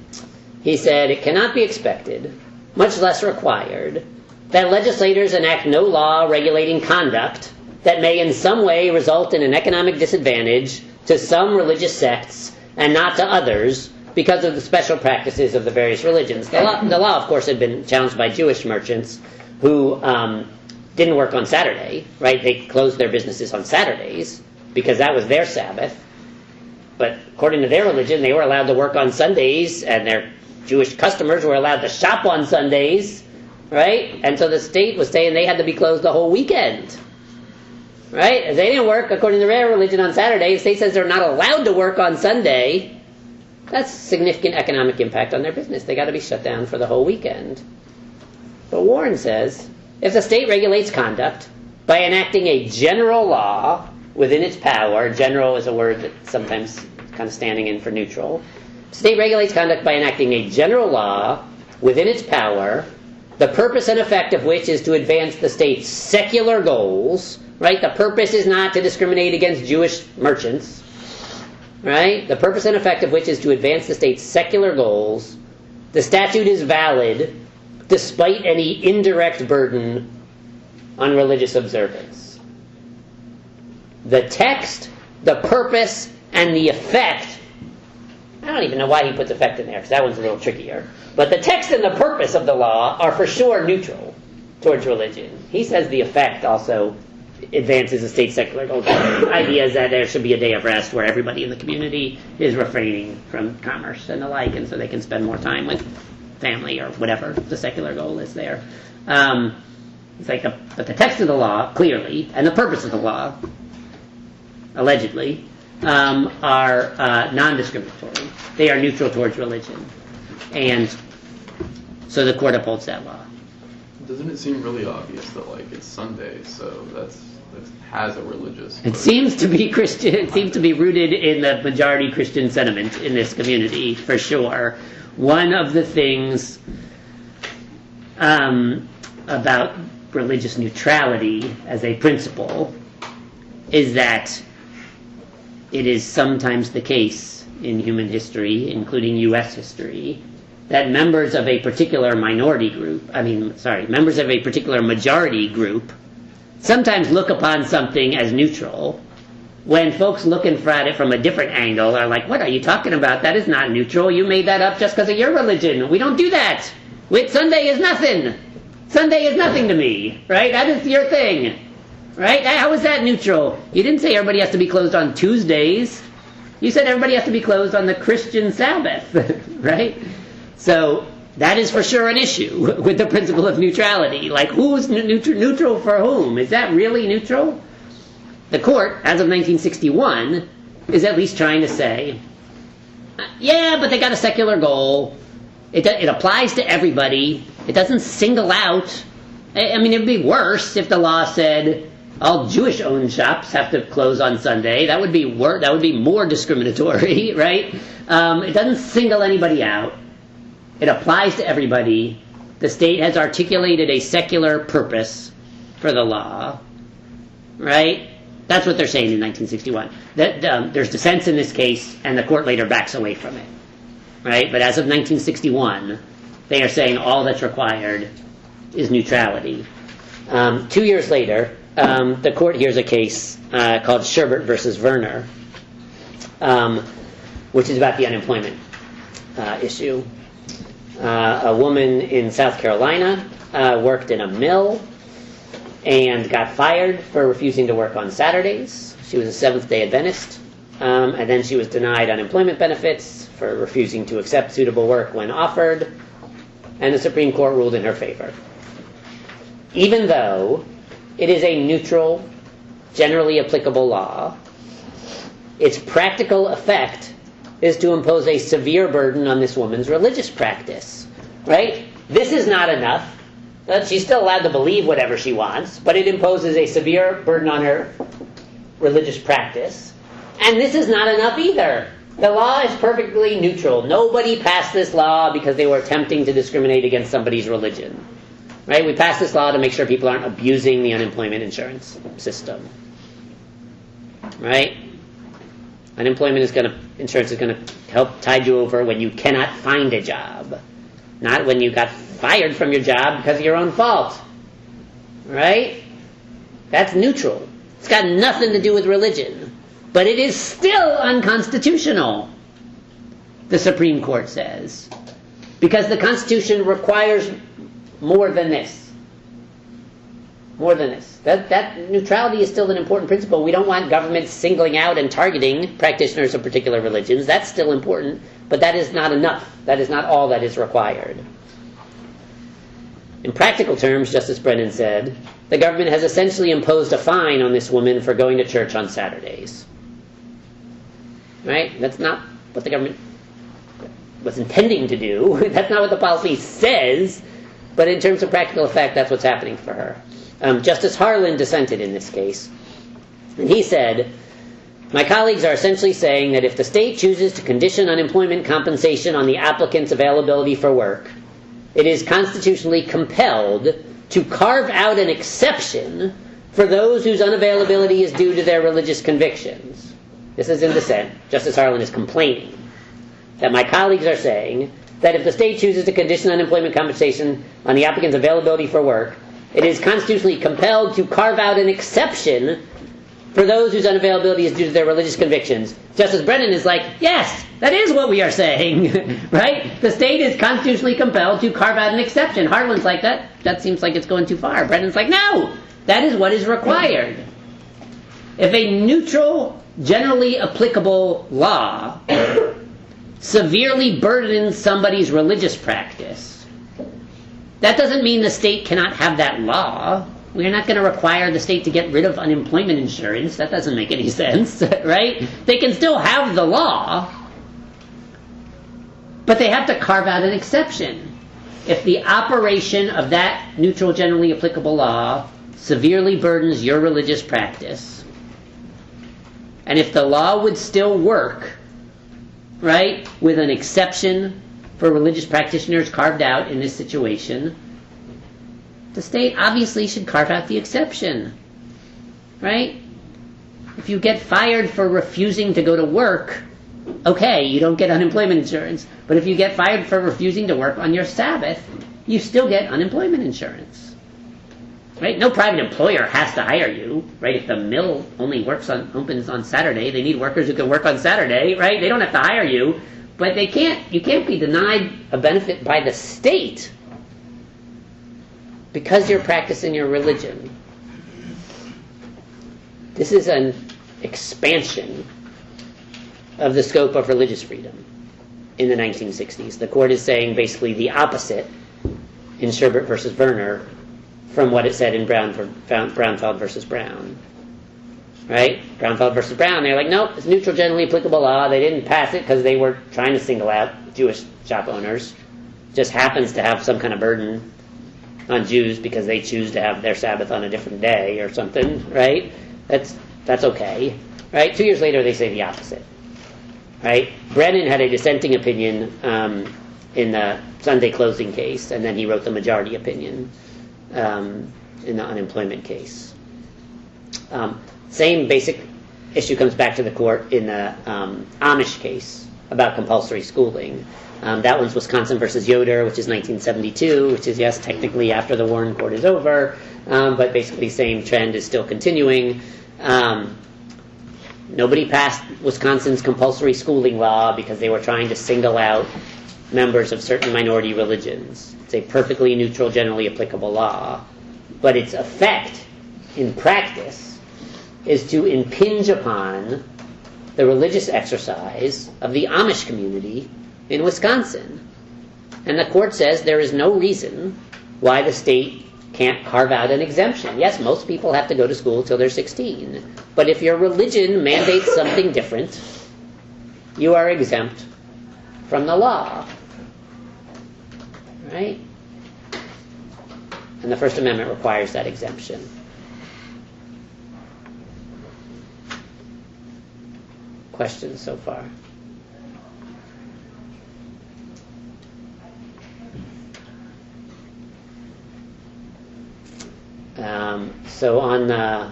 He said, "It cannot be expected, much less required, that legislators enact no law regulating conduct that may in some way result in an economic disadvantage to some religious sects and not to others because of the special practices of the various religions." The law, of course, had been challenged by Jewish merchants who didn't work on Saturday, right? They closed their businesses on Saturdays because that was their Sabbath. But according to their religion, they were allowed to work on Sundays, and their Jewish customers were allowed to shop on Sundays, right? And so the state was saying they had to be closed the whole weekend, right? If they didn't work according to their religion on Saturday, the state says they're not allowed to work on Sunday. That's significant economic impact on their business. They got to be shut down for the whole weekend. But Warren says, if the state regulates conduct by enacting a general law within its power, general is a word that's sometimes kind of standing in for neutral. State regulates conduct by enacting a general law within its power, the purpose and effect of which is to advance the state's secular goals, right? The purpose is not to discriminate against Jewish merchants, right? The purpose and effect of which is to advance the state's secular goals. The statute is valid despite any indirect burden on religious observance. The text, the purpose, and the effect, I don't even know why he puts effect in there, because that one's a little trickier. But the text and the purpose of the law are for sure neutral towards religion. He says the effect also advances the state's secular goals. The idea is that there should be a day of rest where everybody in the community is refraining from commerce and the like, and so they can spend more time with family or whatever the secular goal is there. It's like but the text of the law, clearly, and the purpose of the law, allegedly, are non-discriminatory. They are neutral towards religion. And so the court upholds that law. Doesn't it seem really obvious that, it's Sunday, so that has a religious... It seems to be Christian. It seems to be rooted in the majority Christian sentiment in this community, for sure. One of the things about religious neutrality as a principle is that it is sometimes the case in human history, including U.S. history, that members of a particular members of a particular majority group sometimes look upon something as neutral when folks looking at it from a different angle are like, what are you talking about? That is not neutral. You made that up just because of your religion. We don't do that. Sunday is nothing. Sunday is nothing to me, right? That is your thing, right? How is that neutral? You didn't say everybody has to be closed on Tuesdays. You said everybody has to be closed on the Christian Sabbath, right? So that is for sure an issue with the principle of neutrality. Like, who's neutral for whom? Is that really neutral? The court, as of 1961, is at least trying to say, yeah, but they got a secular goal. It applies to everybody. It doesn't single out. I mean, it would be worse if the law said all Jewish-owned shops have to close on Sunday. That would be more discriminatory, right? It doesn't single anybody out. It applies to everybody. The state has articulated a secular purpose for the law, right? That's what they're saying in 1961. There's dissents in this case, and the court later backs away from it, right? But as of 1961, they are saying all that's required is neutrality. 2 years later, the court hears a case called Sherbert versus Werner, which is about the unemployment issue. A woman in South Carolina worked in a mill and got fired for refusing to work on Saturdays. She was a Seventh-day Adventist, and then she was denied unemployment benefits for refusing to accept suitable work when offered, and the Supreme Court ruled in her favor. Even though it is a neutral, generally applicable law, its practical effect is to impose a severe burden on this woman's religious practice, right? This is not enough. She's still allowed to believe whatever she wants, but it imposes a severe burden on her religious practice. And this is not enough either. The law is perfectly neutral. Nobody passed this law because they were attempting to discriminate against somebody's religion. Right? We passed this law to make sure people aren't abusing the unemployment insurance system. Right? Insurance is going to help tide you over when you cannot find a job. Not when you got fired from your job because of your own fault. Right? That's neutral. It's got nothing to do with religion. But it is still unconstitutional, the Supreme Court says. Because the Constitution requires more than this. More than this. That neutrality is still an important principle. We don't want government singling out and targeting practitioners of particular religions. That's still important, but that is not enough. That is not all that is required. In practical terms, Justice Brennan said, the government has essentially imposed a fine on this woman for going to church on Saturdays. Right? That's not what the government was intending to do. That's not what the policy says. But in terms of practical effect, that's what's happening for her. Justice Harlan dissented in this case. And he said, my colleagues are essentially saying that if the state chooses to condition unemployment compensation on the applicant's availability for work, it is constitutionally compelled to carve out an exception for those whose unavailability is due to their religious convictions. This is in dissent. Justice Harlan is complaining that my colleagues are saying that if the state chooses to condition unemployment compensation on the applicant's availability for work, it is constitutionally compelled to carve out an exception for those whose unavailability is due to their religious convictions. Justice Brennan is like, yes, that is what we are saying, right? The state is constitutionally compelled to carve out an exception. Harlan's like, that seems like it's going too far. Brennan's like, no, that is what is required. If a neutral, generally applicable law severely burdens somebody's religious practice, that doesn't mean the state cannot have that law. We're not going to require the state to get rid of unemployment insurance. That doesn't make any sense, right? They can still have the law, but they have to carve out an exception. If the operation of that neutral, generally applicable law severely burdens your religious practice, and if the law would still work, right, with an exception for religious practitioners carved out in this situation, the state obviously should carve out the exception, right? If you get fired for refusing to go to work, okay, you don't get unemployment insurance. But if you get fired for refusing to work on your Sabbath, you still get unemployment insurance, right? No private employer has to hire you, right? If the mill only opens on Saturday, they need workers who can work on Saturday, right? They don't have to hire you. But you can't be denied a benefit by the state because you're practicing your religion. This is an expansion of the scope of religious freedom in the 1960s. The court is saying basically the opposite in Sherbert versus Werner from what it said in Braunfeld versus Brown. Right? Braunfeld versus Brown, they're like, nope, it's neutral, generally applicable law. They didn't pass it because they were trying to single out Jewish shop owners. Just happens to have some kind of burden on Jews because they choose to have their Sabbath on a different day or something, right? That's okay, right? 2 years later, they say the opposite, right? Brennan had a dissenting opinion in the Sunday closing case, and then he wrote the majority opinion in the unemployment case. Same basic issue comes back to the court in the Amish case about compulsory schooling. That one's Wisconsin versus Yoder, which is 1972, which is, yes, technically after the Warren Court is over, but basically same trend is still continuing. Nobody passed Wisconsin's compulsory schooling law because they were trying to single out members of certain minority religions. It's a perfectly neutral, generally applicable law. But its effect in practice is to impinge upon the religious exercise of the Amish community in Wisconsin. And the court says there is no reason why the state can't carve out an exemption. Yes, most people have to go to school till they're 16. But if your religion mandates something different, you are exempt from the law. Right? And the First Amendment requires that exemption. Questions so far? So on the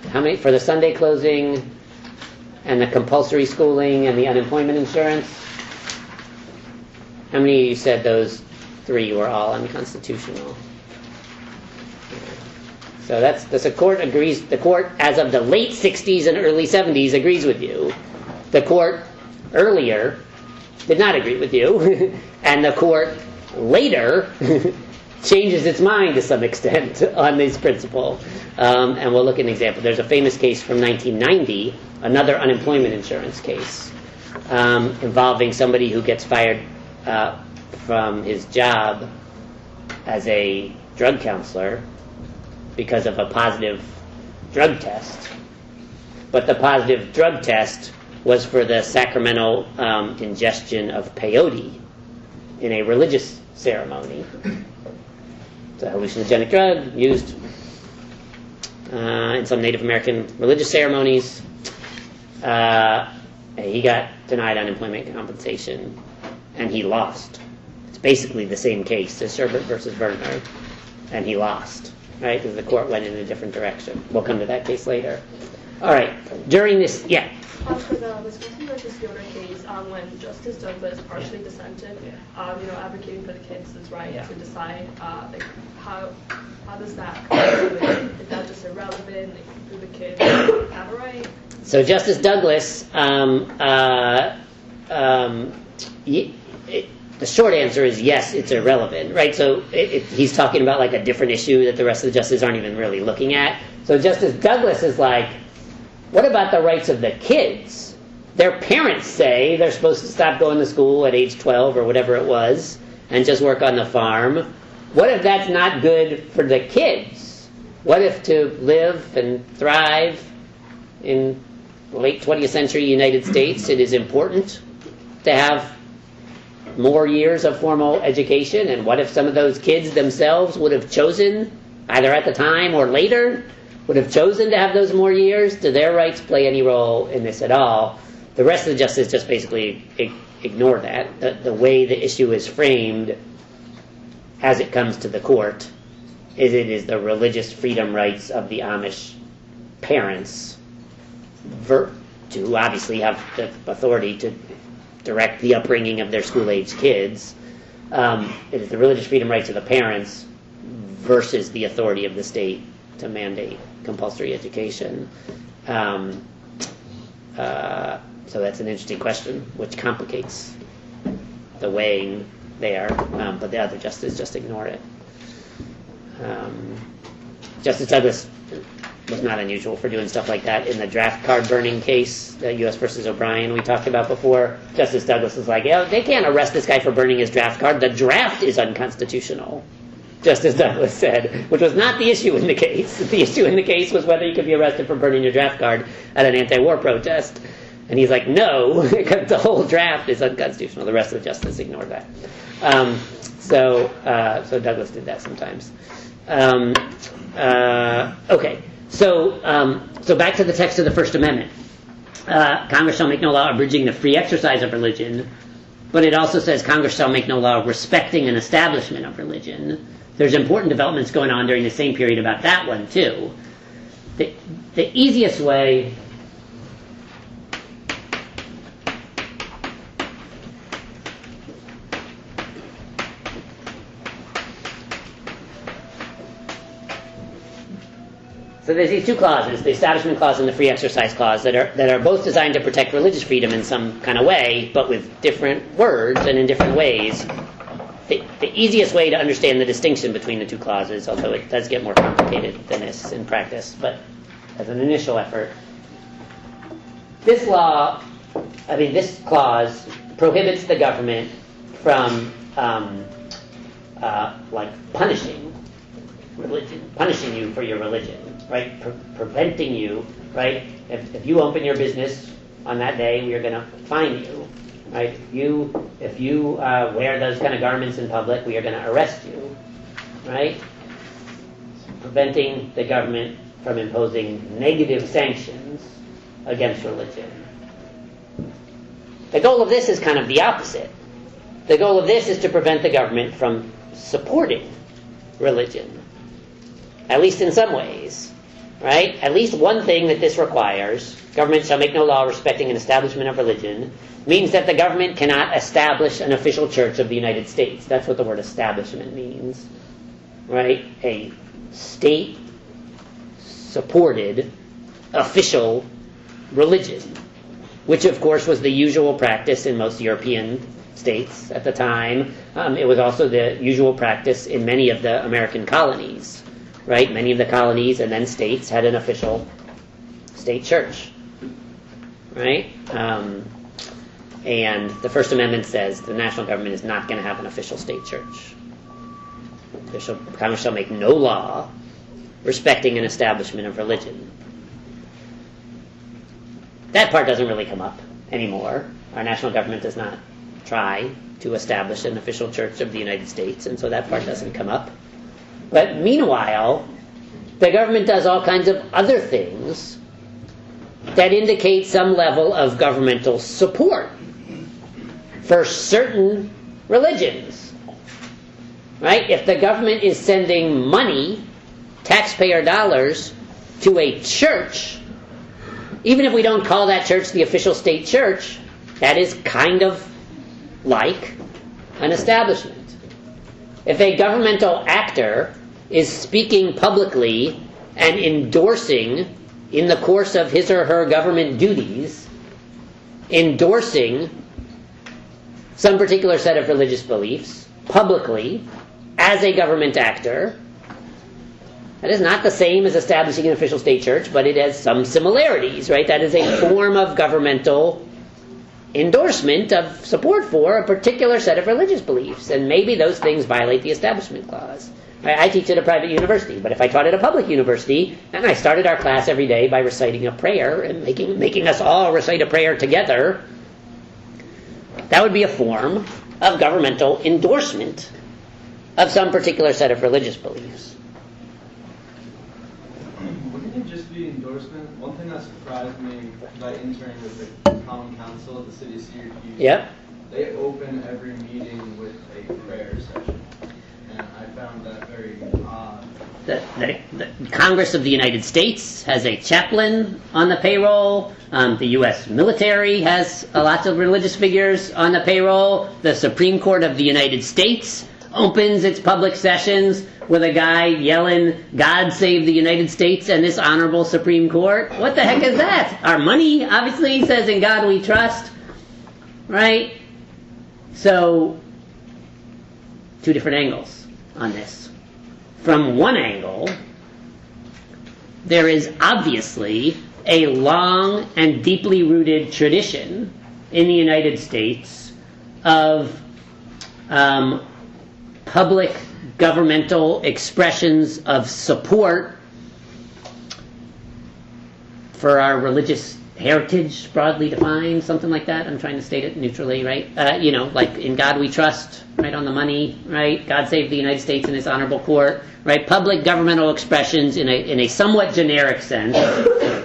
how many for the Sunday closing and the compulsory schooling and the unemployment insurance? How many of you said those three were all unconstitutional? So that's the court agrees. The court, as of the late 60s and early 70s, agrees with you. The court earlier did not agree with you, and the court later changes its mind to some extent on this principle. And we'll look at an example. There's a famous case from 1990, another unemployment insurance case, involving somebody who gets fired from his job as a drug counselor because of a positive drug test. But the positive drug test was for the sacramental ingestion of peyote in a religious ceremony. It's a hallucinogenic drug used in some Native American religious ceremonies. He got denied unemployment compensation, and he lost. It's basically the same case as Sherbert versus Werner, and he lost, right? Because the court went in a different direction. We'll come to that case later. All right. During this, For the Wisconsin versus Yoder case, when Justice Douglas partially dissented, advocating for the kids' right to decide, how does that come with? Is that just irrelevant? Do the kids have a right? So Justice Douglas, the short answer is yes, it's irrelevant, right? So he's talking about like a different issue that the rest of the justices aren't even really looking at. So Justice Douglas is like, what about the rights of the kids? Their parents say they're supposed to stop going to school at age 12 or whatever it was and just work on the farm. What if that's not good for the kids? What if to live and thrive in the late 20th century United States, it is important to have more years of formal education? And what if some of those kids themselves would have chosen, either at the time or later, would have chosen to have those more years? Do their rights play any role in this at all? The rest of the justices just basically ignore that. The way the issue is framed as it comes to the court is it is the religious freedom rights of the Amish parents to obviously have the authority to direct the upbringing of their school-age kids. It is the religious freedom rights of the parents versus the authority of the state to mandate compulsory education. So that's an interesting question, which complicates the weighing there, but the other justices just ignore it. Justice Douglas was not unusual for doing stuff like that. In the draft card burning case, the U.S. versus O'Brien we talked about before, Justice Douglas was like, yeah, they can't arrest this guy for burning his draft card. The draft is unconstitutional, Justice Douglas said, which was not the issue in the case. The issue in the case was whether you could be arrested for burning your draft card at an anti-war protest. And he's like, no, because the whole draft is unconstitutional. The rest of the justices ignored that. So Douglas did that sometimes. Okay, so back to the text of the First Amendment. Congress shall make no law abridging the free exercise of religion, but it also says Congress shall make no law respecting an establishment of religion. There's important developments going on during the same period about that one, too. The easiest way... So there's these two clauses, the Establishment Clause and the Free Exercise Clause, that are both designed to protect religious freedom in some kind of way, but with different words and in different ways. The easiest way to understand the distinction between the two clauses, although it does get more complicated than this in practice, but as an initial effort, this clause prohibits the government from punishing religion, punishing you for your religion, right? Preventing you, right? If you open your business on that day, we are going to fine you, right? If you wear those kind of garments in public, we are going to arrest you, right? Preventing the government from imposing negative sanctions against religion. The goal of this is kind of the opposite. The goal of this is to prevent the government from supporting religion. At least in some ways, right? At least one thing that this requires, government shall make no law respecting an establishment of religion, means that the government cannot establish an official church of the United States. That's what the word establishment means, right? A state-supported official religion, which of course was the usual practice in most European states at the time. It was also the usual practice in many of the American colonies. Right? Many of the colonies and then states had an official state church. Right? And the First Amendment says the national government is not going to have an official state church. Congress shall make no law respecting an establishment of religion. That part doesn't really come up anymore. Our national government does not try to establish an official church of the United States, and so that part doesn't come up. But meanwhile, the government does all kinds of other things that indicate some level of governmental support for certain religions. Right? If the government is sending money, taxpayer dollars, to a church, even if we don't call that church the official state church, that is kind of like an establishment. If a governmental actor is speaking publicly and endorsing, in the course of his or her government duties, endorsing some particular set of religious beliefs publicly as a government actor, that is not the same as establishing an official state church, but it has some similarities, right? That is a form of governmental endorsement of support for a particular set of religious beliefs, and maybe those things violate the Establishment Clause. I teach at a private university, but if I taught at a public university, and I started our class every day by reciting a prayer and making us all recite a prayer together, that would be a form of governmental endorsement of some particular set of religious beliefs. Wouldn't it just be endorsement? One thing that surprised me by interning with the Common Council of the City of Syracuse, Yep. they open every meeting with a prayer session. And I found that very odd. The Congress of the United States has a chaplain on the payroll. The U.S. military has lots of religious figures on the payroll. The Supreme Court of the United States opens its public sessions with a guy yelling, "God save the United States and this honorable Supreme Court." What the heck is that? Our money obviously says, "In God we trust." Right? So, two different angles on this. From one angle, there is obviously a long and deeply rooted tradition in the United States of public governmental expressions of support for our religious heritage, broadly defined, something like that. I'm trying to state it neutrally, right? Like in God we trust, right, on the money, right? God save the United States in His honorable court, right? Public governmental expressions in a somewhat generic sense,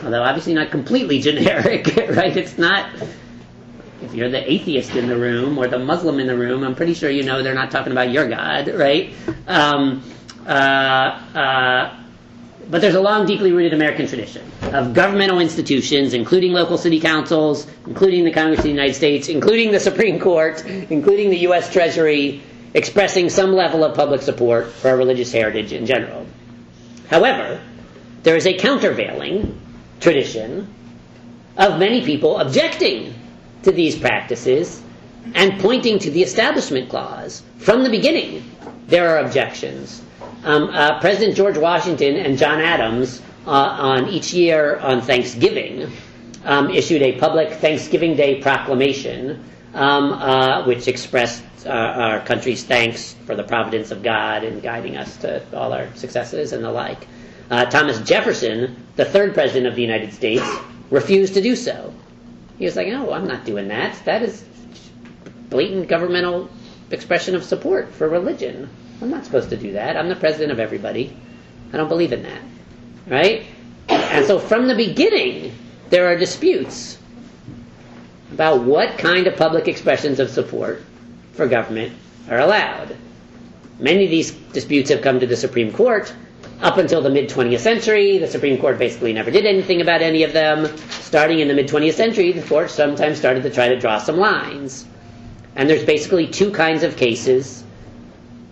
although obviously not completely generic, right? It's not. If you're the atheist in the room or the Muslim in the room, I'm pretty sure you know they're not talking about your God, right? But there's a long, deeply rooted American tradition of governmental institutions, including local city councils, including the Congress of the United States, including the Supreme Court, including the U.S. Treasury, expressing some level of public support for our religious heritage in general. However, there is a countervailing tradition of many people objecting to these practices and pointing to the Establishment Clause. From the beginning, there are objections. President George Washington and John Adams, on each year on Thanksgiving, issued a public Thanksgiving Day proclamation, which expressed our country's thanks for the providence of God in guiding us to all our successes and the like. Thomas Jefferson, the third president of the United States, refused to do so. He was like, "No, I'm not doing that. That is blatant governmental expression of support for religion. I'm not supposed to do that. I'm the president of everybody. I don't believe in that." Right? And so from the beginning, there are disputes about what kind of public expressions of support for government are allowed. Many of these disputes have come to the Supreme Court. Up until the mid-20th century, the Supreme Court basically never did anything about any of them. Starting in the mid-20th century, the court sometimes started to try to draw some lines. And there's basically two kinds of cases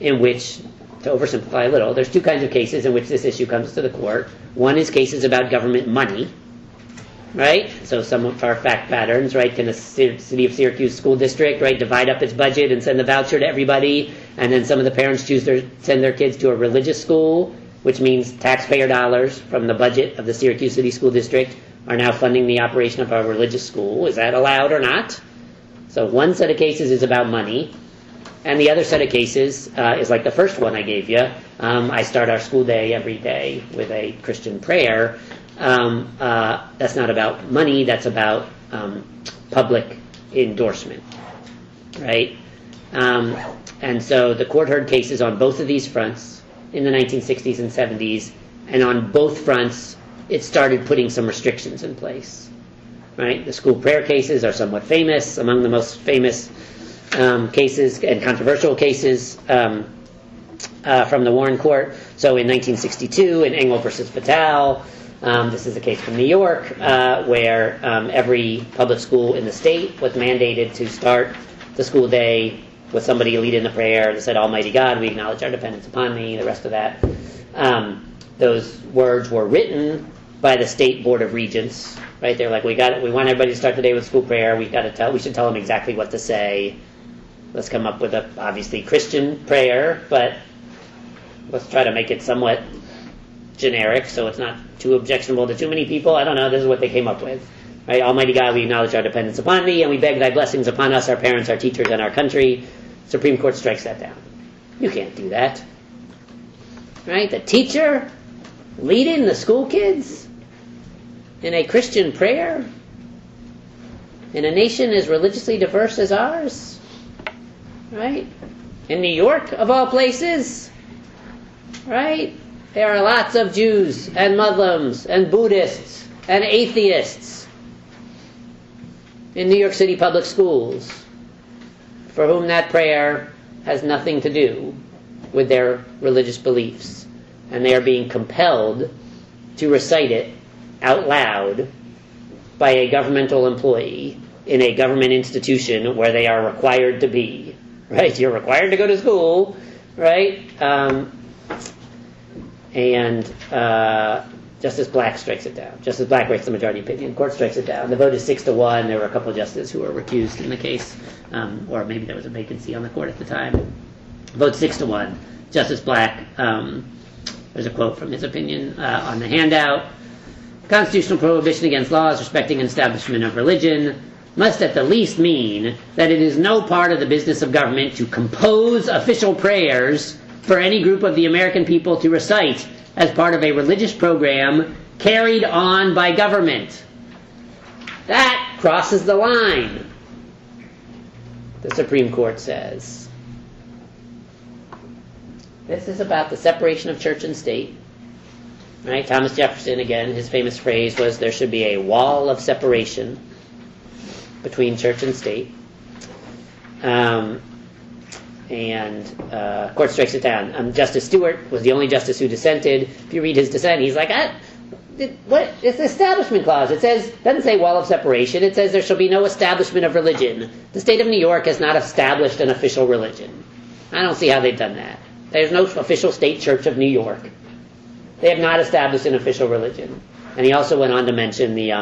in which, to oversimplify a little, there's two kinds of cases in which this issue comes to the court. One is cases about government money, right? So some of our fact patterns, right? Can the city of Syracuse school district, right, divide up its budget and send the voucher to everybody, and then some of the parents choose to send their kids to a religious school, which means taxpayer dollars from the budget of the Syracuse City School District are now funding the operation of our religious school. Is that allowed or not? So one set of cases is about money, and the other set of cases is like the first one I gave you. I start our school day every day with a Christian prayer. That's not about money, that's about public endorsement, right? And so the court heard cases on both of these fronts in the 1960s and 70s, and on both fronts, it started putting some restrictions in place, right? The school prayer cases are somewhat famous, among the most famous cases and controversial cases from the Warren Court. So in 1962, in Engel versus Fatal, this is a case from New York, where every public school in the state was mandated to start the school day with somebody leading the prayer that said, "Almighty God, we acknowledge our dependence upon thee," the rest of that. Those words were written by the state board of regents, right? They're like, we want everybody to start the day with school prayer. We should tell them exactly what to say. Let's come up with a obviously Christian prayer, but let's try to make it somewhat generic so it's not too objectionable to too many people. I don't know. This is what they came up with. Right? Almighty God, we acknowledge our dependence upon thee, and we beg thy blessings upon us, our parents, our teachers, and our country. Supreme Court strikes that down. You can't do that. Right? The teacher leading the school kids in a Christian prayer in a nation as religiously diverse as ours. Right? In New York, of all places. Right? There are lots of Jews and Muslims and Buddhists and atheists in New York City public schools for whom that prayer has nothing to do with their religious beliefs. And they are being compelled to recite it out loud by a governmental employee in a government institution where they are required to be. Right? You're required to go to school, right? Justice Black strikes it down. Justice Black writes the majority opinion. Court strikes it down. The vote is 6-1. There were a couple of justices who were recused in the case, or maybe there was a vacancy on the court at the time. Vote 6-1. Justice Black There's a quote from his opinion on the handout. Constitutional prohibition against laws respecting an establishment of religion must at the least mean that it is no part of the business of government to compose official prayers for any group of the American people to recite as part of a religious program carried on by government. That crosses the line, the Supreme Court says. This is about the separation of church and state. Right? Thomas Jefferson, again, his famous phrase was, there should be a wall of separation between church and state. Court strikes it down. Justice Stewart was the only justice who dissented. If you read his dissent, he's like, what? It's the Establishment Clause. It doesn't say wall of separation. It says there shall be no establishment of religion. The state of New York has not established an official religion. I don't see how they've done that. There's no official state church of New York. They have not established an official religion. And he also went on to mention the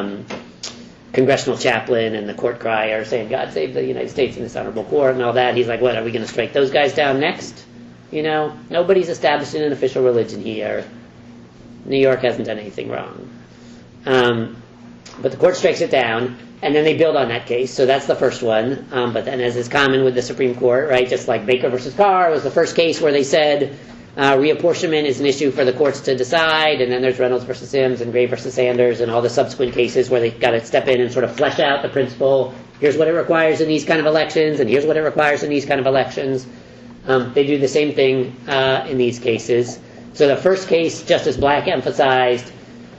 congressional chaplain and the court crier saying, God save the United States in this honorable court and all that. He's like, what, are we going to strike those guys down next? Nobody's establishing an official religion here. New York hasn't done anything wrong. But the court strikes it down, and then they build on that case. So that's the first one. But then, as is common with the Supreme Court, right, just like Baker versus Carr was the first case where they said reapportionment is an issue for the courts to decide, and then there's Reynolds versus Sims and Gray versus Sanders and all the subsequent cases where they've got to step in and sort of flesh out the principle. Here's what it requires in these kind of elections, and here's what it requires in these kind of elections. They do the same thing in these cases. So the first case, Justice Black emphasized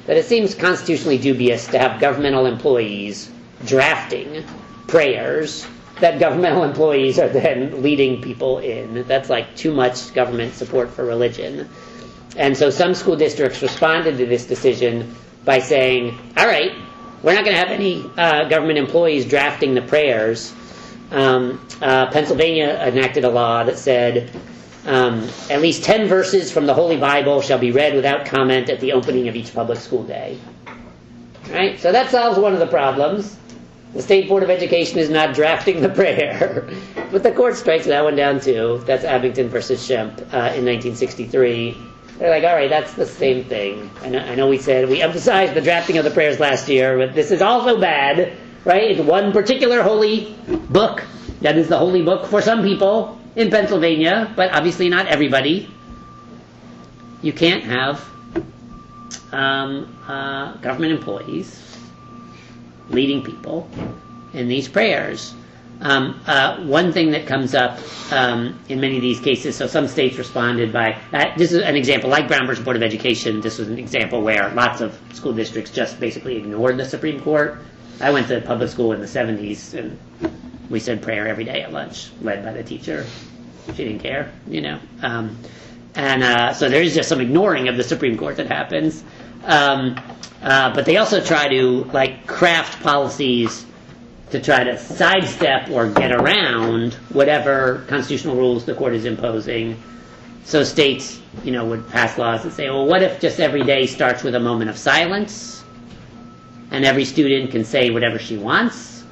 that it seems constitutionally dubious to have governmental employees drafting prayers that governmental employees are then leading people in. That's like too much government support for religion. And so some school districts responded to this decision by saying, all right, we're not going to have any government employees drafting the prayers. Pennsylvania enacted a law that said at least 10 verses from the Holy Bible shall be read without comment at the opening of each public school day. Right? So that solves one of the problems. The State Board of Education is not drafting the prayer. But the court strikes that one down too. That's Abington versus Schempp in 1963. They're like, all right, that's the same thing. I know we emphasized the drafting of the prayers last year, but this is also bad, right? It's one particular holy book. That is the holy book for some people in Pennsylvania, but obviously not everybody. You can't have government employees leading people in these prayers. One thing that comes up in many of these cases, so some states responded by, this is an example, like Brown versus Board of Education, this was an example where lots of school districts just basically ignored the Supreme Court. I went to public school in the 70s, and we said prayer every day at lunch, led by the teacher. She didn't care, so there is just some ignoring of the Supreme Court that happens. But they also try to craft policies to try to sidestep or get around whatever constitutional rules the court is imposing. So states, would pass laws that say, well, what if just every day starts with a moment of silence and every student can say whatever she wants,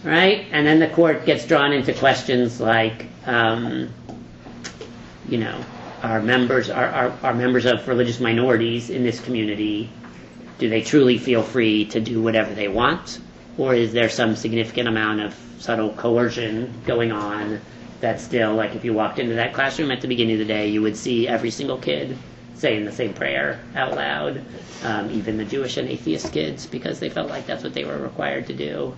right? And then the court gets drawn into questions like, are members of religious minorities in this community, do they truly feel free to do whatever they want? Or is there some significant amount of subtle coercion going on that still, if you walked into that classroom at the beginning of the day, you would see every single kid saying the same prayer out loud, even the Jewish and atheist kids, because they felt like that's what they were required to do.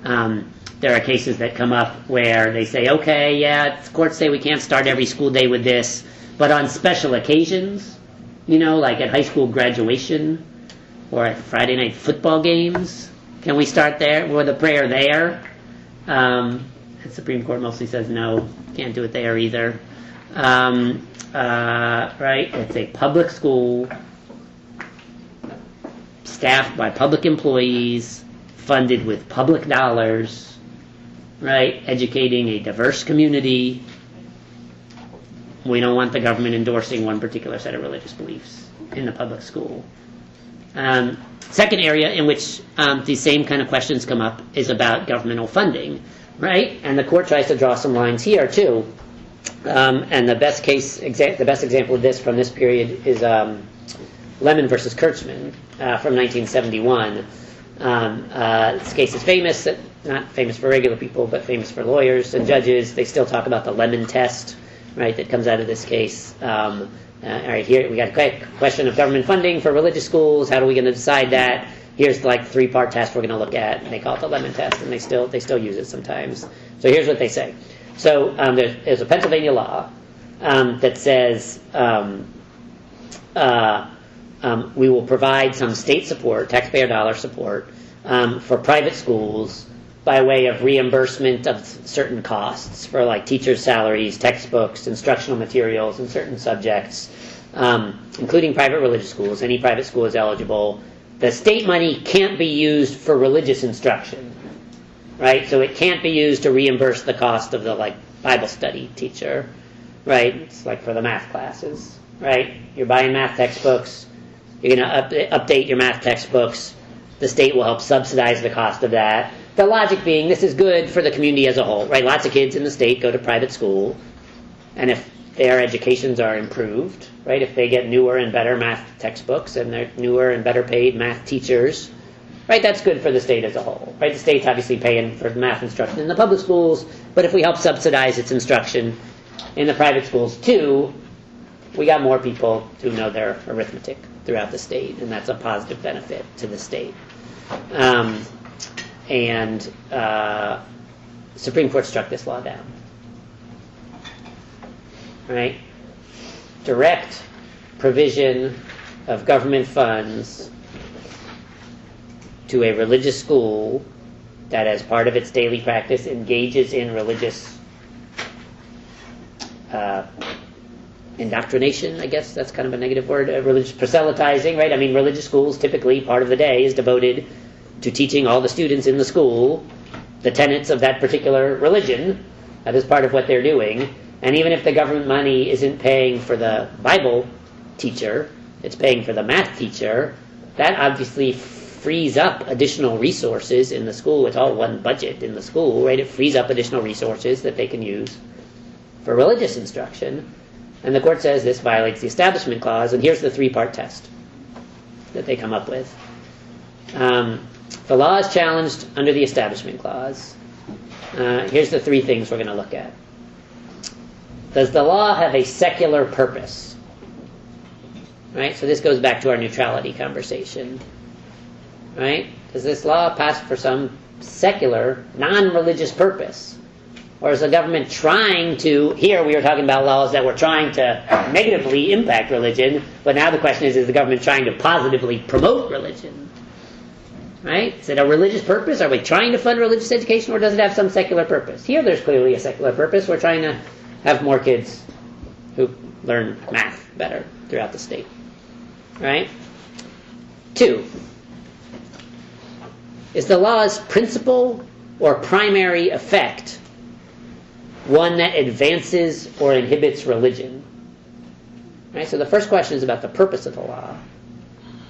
There are cases that come up where they say, okay, yeah, courts say we can't start every school day with this, but on special occasions, like at high school graduation or at Friday night football games, can we start there with a prayer there? The Supreme Court mostly says no, can't do it there either. Right? It's a public school, staffed by public employees, funded with public dollars, right? Educating a diverse community. We don't want the government endorsing one particular set of religious beliefs in the public school. Second area in which these same kind of questions come up is about governmental funding, right? And the court tries to draw some lines here too. And the best example of this from this period is Lemon versus Kurtzman from 1971. This case is famous, not famous for regular people, but famous for lawyers and judges. They still talk about the Lemon test, right, that comes out of this case. All right, here we got a question of government funding for religious schools. How are we going to decide that? Here's the three-part test we're going to look at. And they call it the Lemon test, and they still use it sometimes. So here's what they say. So there's a Pennsylvania law that says we will provide some state support, taxpayer dollar support, for private schools by way of reimbursement of certain costs for teachers' salaries, textbooks, instructional materials in certain subjects, including private religious schools. Any private school is eligible. The state money can't be used for religious instruction, right? So it can't be used to reimburse the cost of the Bible study teacher, right? It's for the math classes, right? You're buying math textbooks. You're going to update your math textbooks. The state will help subsidize the cost of that. The logic being this is good for the community as a whole, right? Lots of kids in the state go to private school, and if their educations are improved, right? If they get newer and better math textbooks and they're newer and better paid math teachers, right? That's good for the state as a whole, right? The state's obviously paying for math instruction in the public schools, but if we help subsidize its instruction in the private schools too, we got more people who know their arithmetic throughout the state, and that's a positive benefit to the state. Supreme Court struck this law down. Right? Direct provision of government funds to a religious school that, as part of its daily practice, engages in religious indoctrination, I guess that's kind of a negative word, religious proselytizing, right? I mean, religious schools, typically, part of the day is devoted to teaching all the students in the school the tenets of that particular religion. That is part of what they're doing. And even if the government money isn't paying for the Bible teacher, it's paying for the math teacher, that obviously frees up additional resources in the school. It's all one budget in the school, right? It frees up additional resources that they can use for religious instruction. And the court says this violates the Establishment Clause, and here's the three-part test that they come up with. The law is challenged under the Establishment Clause. Here's the three things we're going to look at. Does the law have a secular purpose? Right? So this goes back to our neutrality conversation. Right? Does this law pass for some secular, non-religious purpose? Or is the government trying to, here we were talking about laws that were trying to negatively impact religion, but now the question is the government trying to positively promote religion? Right? Is it a religious purpose? Are we trying to fund religious education, or does it have some secular purpose? Here there's clearly a secular purpose. We're trying to have more kids who learn math better throughout the state. Right? 2, is the law's principal or primary effect one that advances or inhibits religion? Right? So the first question is about the purpose of the law,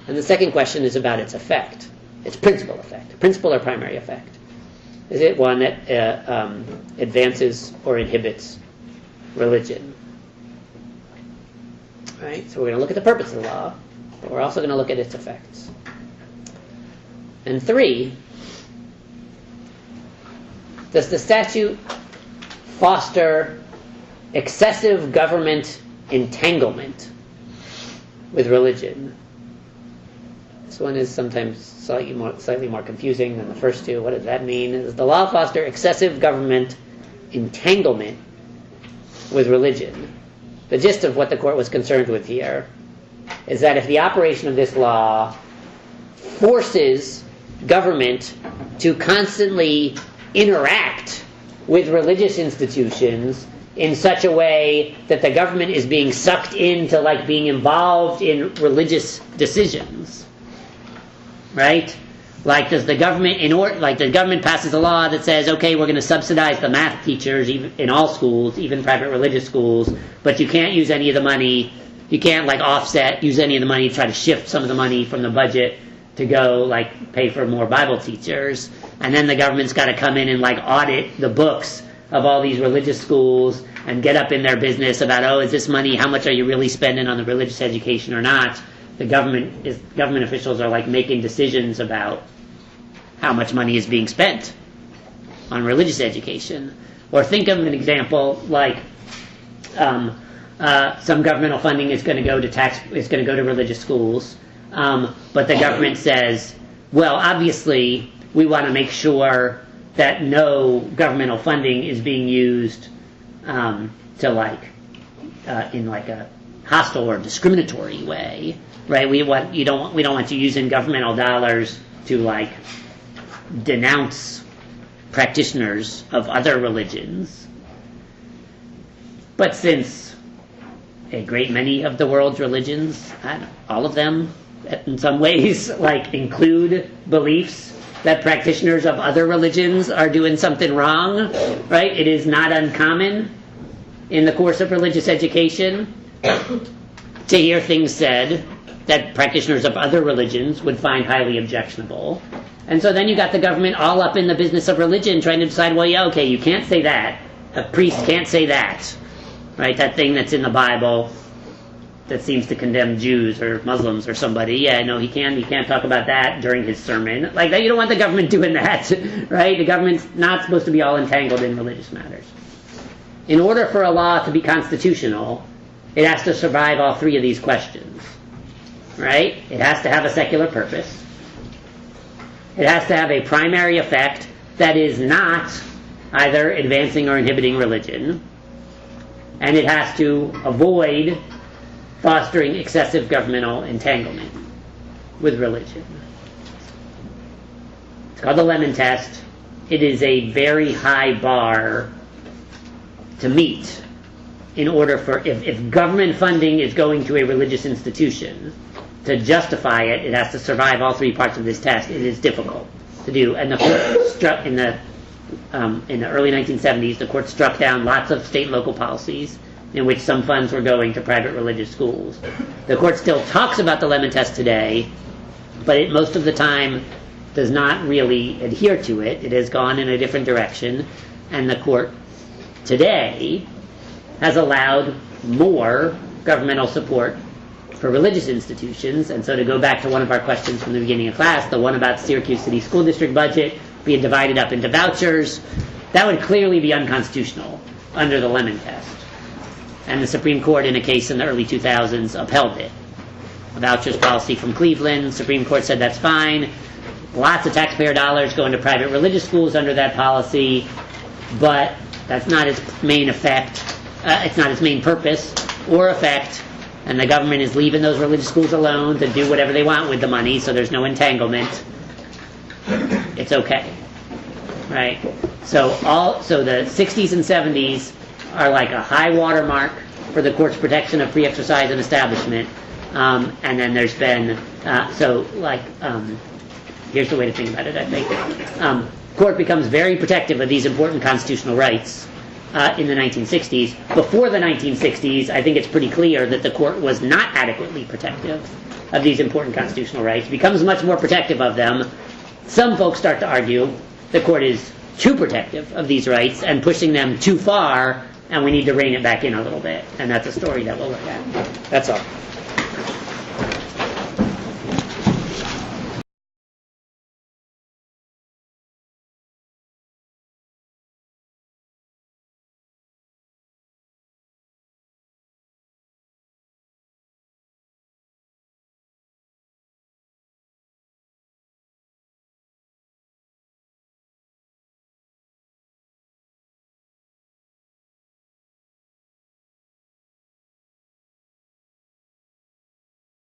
and the second question is about its effect, its principal effect, principal or primary effect. Is it one that advances or inhibits religion? Right? So we're going to look at the purpose of the law, but we're also going to look at its effects. And 3, does the statute foster excessive government entanglement with religion? This one is sometimes slightly more confusing than the first two. What does that mean? Does the law foster excessive government entanglement with religion? The gist of what the court was concerned with here is that if the operation of this law forces government to constantly interact with religious institutions in such a way that the government is being sucked into being involved in religious decisions, right? Does the government the government passes a law that says, okay, we're going to subsidize the math teachers even in all schools, even private religious schools, but you can't use any of the money. You can't use any of the money to try to shift some of the money from the budget to go pay for more Bible teachers, and then the government's got to come in and audit the books of all these religious schools and get up in their business about, oh, is this money, how much are you really spending on the religious education or not? The government officials are like making decisions about how much money is being spent on religious education. Or think of an example like some governmental funding is going to go to religious schools, but the government says, well, obviously we want to make sure that no governmental funding is being used to in like a hostile or discriminatory way, right? We don't want you using governmental dollars to like denounce practitioners of other religions. But since a great many of the world's religions, all of them in some ways, like include beliefs that practitioners of other religions are doing something wrong, right? It is not uncommon in the course of religious education to hear things said that practitioners of other religions would find highly objectionable. And so then you got the government all up in the business of religion trying to decide, well, yeah, okay, you can't say that. A priest can't say that, right? That thing that's in the Bible that seems to condemn Jews or Muslims or somebody. Yeah, no, he can't talk about that during his sermon. Like that, you don't want the government doing that, right? The government's not supposed to be all entangled in religious matters. In order for a law to be constitutional, it has to survive all three of these questions, right? It has to have a secular purpose. It has to have a primary effect that is not either advancing or inhibiting religion. And it has to avoid fostering excessive governmental entanglement with religion. It's called the Lemon Test. It is a very high bar to meet in order for, if government funding is going to a religious institution, to justify it, it has to survive all three parts of this test. It is difficult to do. And the court struck in the early 1970s, the court struck down lots of state and local policies in which some funds were going to private religious schools. The court still talks about the Lemon Test today, but it most of the time does not really adhere to it. It has gone in a different direction, and the court today has allowed more governmental support for religious institutions. And so to go back to one of our questions from the beginning of class, the one about Syracuse City School District budget being divided up into vouchers, that would clearly be unconstitutional under the Lemon Test. And the Supreme Court, in a case in the early 2000s, upheld it. A vouchers policy from Cleveland, Supreme Court said that's fine. Lots of taxpayer dollars go into private religious schools under that policy, but that's not its main effect. It's not its main purpose or effect, and the government is leaving those religious schools alone to do whatever they want with the money, so there's no entanglement. It's okay, right? So the 60s and 70s are like a high watermark for the court's protection of free exercise and establishment, and then there's been here's the way to think about it. I think court becomes very protective of these important constitutional rights in the 1960s. Before the 1960s, I think it's pretty clear that the court was not adequately protective of these important constitutional rights. It becomes much more protective of them. Some folks start to argue the court is too protective of these rights and pushing them too far, and we need to rein it back in a little bit. And that's a story that we'll look at. That's all.